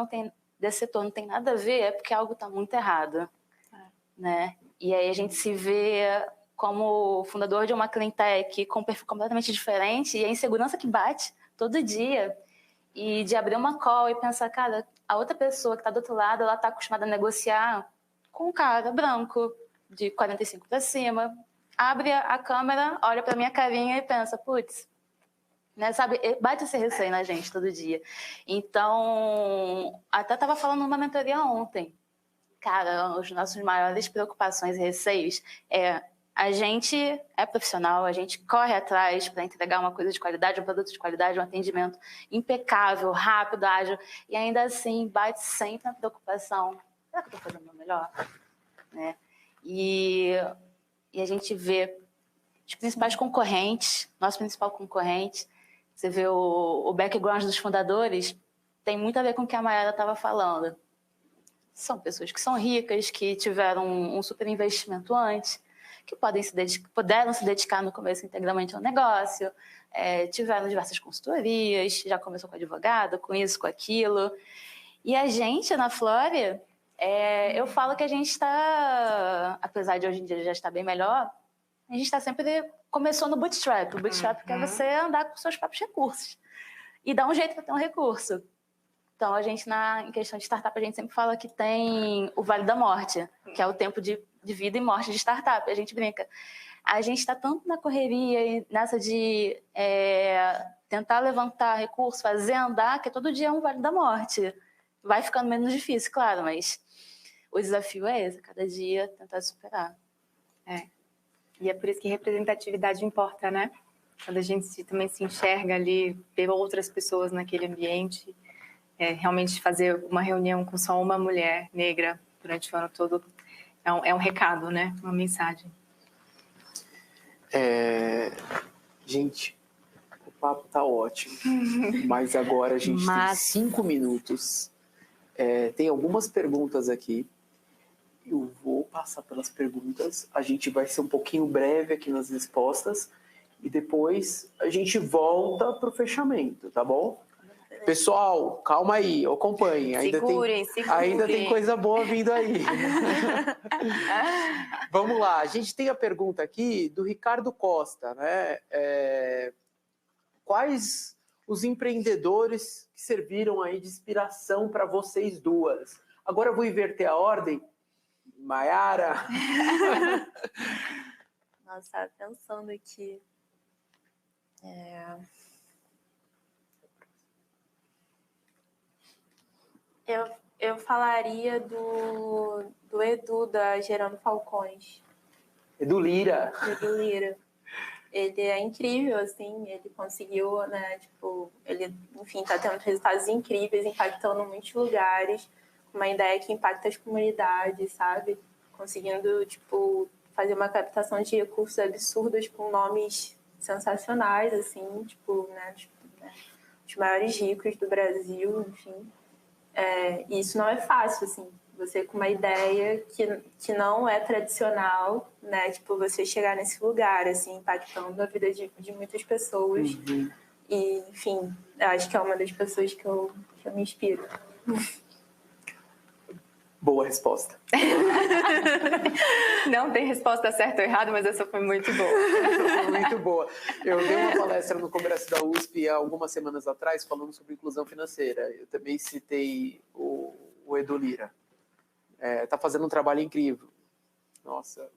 desse setor não tem nada a ver, é porque algo está muito errado. Né? E aí a gente se vê como fundador de uma Cleantech com um perfil completamente diferente e a insegurança que bate todo dia. E de abrir uma call e pensar, cara, a outra pessoa que está do outro lado, ela está acostumada a negociar com um cara branco, de 45 para cima, abre a câmera, olha para minha carinha e pensa, putz, né, sabe, bate esse receio na gente todo dia. Então, até estava falando numa mentoria ontem, cara, as nossas maiores preocupações e receios a gente é profissional, a gente corre atrás para entregar uma coisa de qualidade, um produto de qualidade, um atendimento impecável, rápido, ágil, e ainda assim bate sempre a preocupação, será que eu estou fazendo o meu melhor? Né? E a gente vê os principais concorrentes, nosso principal concorrente, você vê o background dos fundadores, tem muito a ver com o que a Mayara estava falando. São pessoas que são ricas, que tiveram um super investimento antes, que puderam se dedicar no começo integralmente ao negócio, tiveram diversas consultorias, já começou com advogado, com isso, com aquilo. E a gente, na Flória, eu falo que a gente está, apesar de hoje em dia já estar bem melhor, a gente está sempre, começou no bootstrap. O bootstrap é você andar com seus próprios recursos e dar um jeito para ter um recurso. Então, a gente, em questão de startup, a gente sempre fala que tem o Vale da Morte, que é o tempo de vida e morte de startup. A gente brinca. A gente está tanto na correria e nessa de tentar levantar recursos, fazer andar, que todo dia é um Vale da Morte. Vai ficando menos difícil, claro, mas o desafio é esse, cada dia tentar superar. E é por isso que representatividade importa, né? Quando a gente também se enxerga ali, ver outras pessoas naquele ambiente... realmente fazer uma reunião com só uma mulher negra durante o ano todo é um recado, né? Uma mensagem. Gente, papo tá ótimo, mas agora a gente tem 5 minutos. Tem algumas perguntas aqui. Eu vou passar pelas perguntas. A gente vai ser um pouquinho breve aqui nas respostas e depois a gente volta para o fechamento, tá bom? Pessoal, calma aí, acompanhe. Segurem. Ainda tem coisa boa vindo aí. Vamos lá, a gente tem a pergunta aqui do Ricardo Costa, né? Quais os empreendedores que serviram aí de inspiração para vocês duas? Agora eu vou inverter a ordem. Maiara. Nossa, pensando aqui. Eu falaria do Edu, da Gerando Falcões. Edu Lira. Edu Lira. Ele é incrível, assim, ele conseguiu, né, tipo, ele, enfim, tá tendo resultados incríveis, impactando muitos lugares, uma ideia que impacta as comunidades, sabe? Conseguindo, tipo, fazer uma captação de recursos absurdos com nomes sensacionais, assim, tipo, né, os maiores ricos do Brasil, enfim. E isso não é fácil, assim, você com uma ideia que não é tradicional, né, tipo, você chegar nesse lugar, assim, impactando a vida de muitas pessoas. Uhum. E, enfim, acho que é uma das pessoas que eu me inspiro. Boa resposta. Não tem resposta certa ou errada, mas essa foi muito boa. Essa foi muito boa. Eu dei uma palestra no Congresso da USP há algumas semanas atrás falando sobre inclusão financeira. Eu também citei o Edu Lira. Tá fazendo um trabalho incrível. Nossa,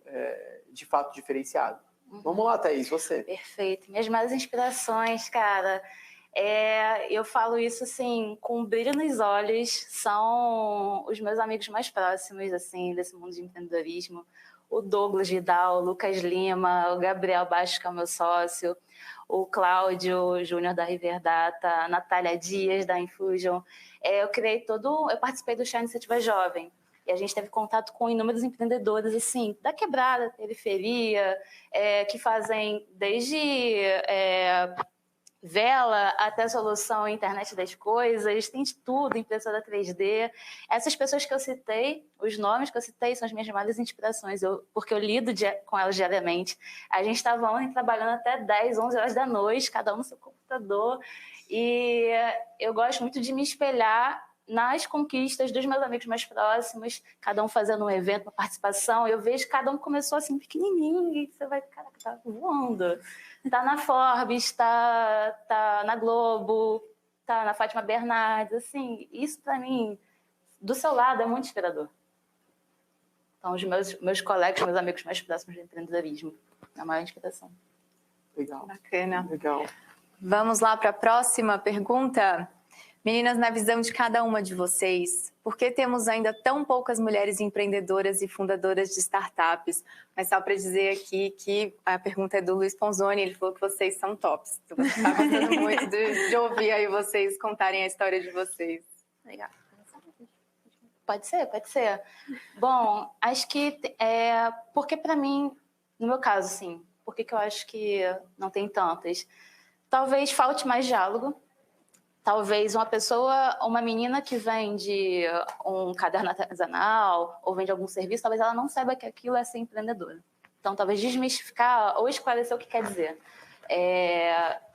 de fato diferenciado. Vamos lá, Thaís, você. Perfeito. Minhas maiores inspirações, cara, eu falo isso assim, com um brilho nos olhos, são os meus amigos mais próximos, assim, desse mundo de empreendedorismo. O Douglas Vidal, o Lucas Lima, o Gabriel Baixo, que é o meu sócio, o Cláudio Júnior da Riverdata, a Natália Dias da Infusion. Eu participei do Chá Iniciativa Jovem. E a gente teve contato com inúmeros empreendedores, assim, da quebrada, da periferia, que fazem desde vela até solução internet das coisas, tem de tudo, impressora 3D. Essas pessoas que eu citei, os nomes que eu citei, são as minhas maiores inspirações, porque eu lido com elas diariamente. A gente estava ontem trabalhando até 10, 11 horas da noite, cada um no seu computador, e eu gosto muito de me espelhar nas conquistas dos meus amigos mais próximos, cada um fazendo um evento, uma participação. Eu vejo que cada um começou assim pequenininho e você vai, caraca, tá voando. Tá na Forbes, tá na Globo, tá na Fátima Bernardes, assim, isso para mim, do seu lado, é muito inspirador. Então, os meus colegas, meus amigos mais próximos de empreendedorismo, é a maior inspiração. Legal. Bacana. Legal. Vamos lá para a próxima pergunta. Meninas, na visão de cada uma de vocês, por que temos ainda tão poucas mulheres empreendedoras e fundadoras de startups? Mas só para dizer aqui que a pergunta é do Luiz Ponzoni, ele falou que vocês são tops. Então, você está gostando muito de ouvir aí vocês contarem a história de vocês. Legal. Pode ser. Bom, acho que porque para mim, no meu caso, sim, por que eu acho que não tem tantas? Talvez falte mais diálogo. Talvez uma menina que vende um caderno artesanal ou vende algum serviço, talvez ela não saiba que aquilo é ser empreendedora. Então, talvez desmistificar ou esclarecer o que quer dizer.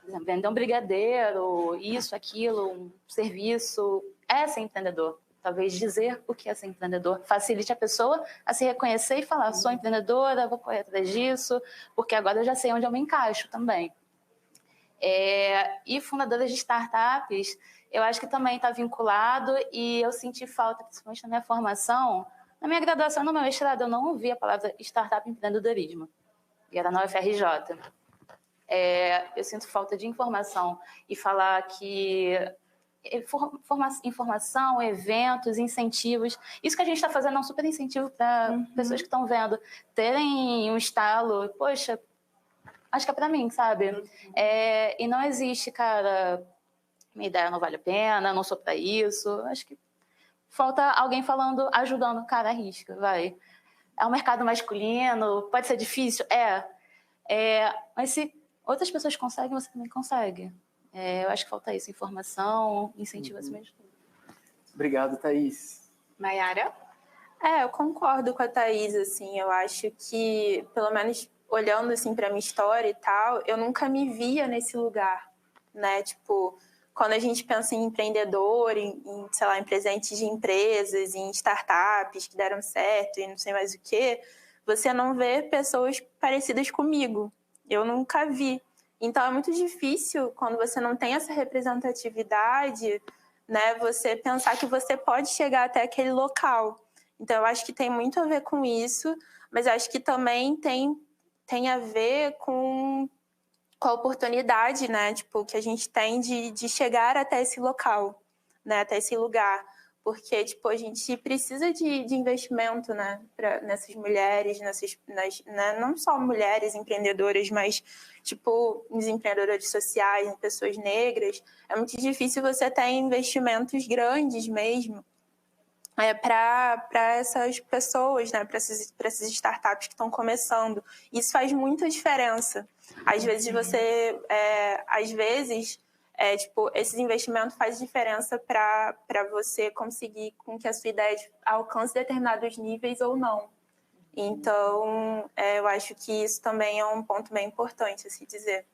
Por exemplo, vender um brigadeiro, isso, aquilo, um serviço, é ser empreendedor. Talvez dizer o que é ser empreendedor facilite a pessoa a se reconhecer e falar, sou empreendedora, vou correr atrás disso, porque agora eu já sei onde eu me encaixo também. E fundadoras de startups, eu acho que também está vinculado e eu senti falta, principalmente na minha formação, na minha graduação, no meu mestrado, eu não ouvi a palavra startup empreendedorismo, e era na UFRJ. Eu sinto falta de informação e falar que informação, eventos, incentivos, isso que a gente está fazendo é um super incentivo para pessoas que estão vendo, terem um estalo, poxa, acho que é pra mim, sabe? E não existe, cara, minha ideia não vale a pena, não sou pra isso. Acho que falta alguém falando, ajudando, cara, arrisca, vai. É um mercado masculino, pode ser difícil? Mas se outras pessoas conseguem, você também consegue. Eu acho que falta isso, informação, incentivo acima de tudo. Obrigado, Thaís. Mayara? Eu concordo com a Thaís, assim, eu acho que, pelo menos olhando, assim, para minha história e tal, eu nunca me via nesse lugar, né, tipo, quando a gente pensa em empreendedor, sei lá, em presentes de empresas, em startups que deram certo e não sei mais o quê, você não vê pessoas parecidas comigo, eu nunca vi. Então, é muito difícil, quando você não tem essa representatividade, né, você pensar que você pode chegar até aquele local. Então, eu acho que tem muito a ver com isso, mas eu acho que também tem a ver com a oportunidade, né, tipo, que a gente tem de chegar até esse local, né, até esse lugar. Porque, tipo, a gente precisa de investimento, né, nessas mulheres, né, não só mulheres empreendedoras, mas, tipo, nos empreendedores sociais, em pessoas negras. É muito difícil você ter investimentos grandes mesmo para essas pessoas, né, para essas startups que estão começando. Isso faz muita diferença. Às vezes tipo, esses investimentos fazem diferença para você conseguir com que a sua ideia alcance determinados níveis ou não. Então, eu acho que isso também é um ponto bem importante a se dizer.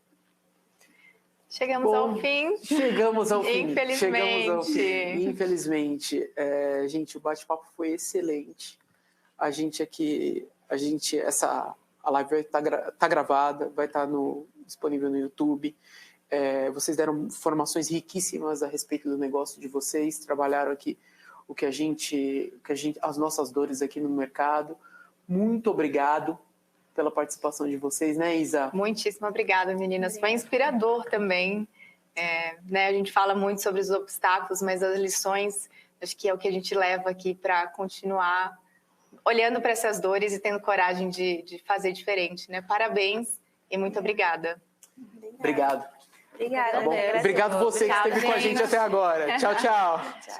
Chegamos ao fim. Chegamos ao fim. Infelizmente. Infelizmente. Gente, o bate-papo foi excelente. A live vai estar gravada, vai estar disponível no YouTube. Vocês deram informações riquíssimas a respeito do negócio de vocês, trabalharam aqui as nossas dores aqui no mercado. Muito obrigado pela participação de vocês, né, Isa? Muitíssimo obrigada, meninas. Foi inspirador também. Né, a gente fala muito sobre os obstáculos, mas as lições, acho que é o que a gente leva aqui para continuar olhando para essas dores e tendo coragem de fazer diferente, né? Parabéns e muito obrigada. Obrigado. Obrigada. Tá bom? Obrigado você que esteve com a gente até agora. Tchau, tchau. Tchau.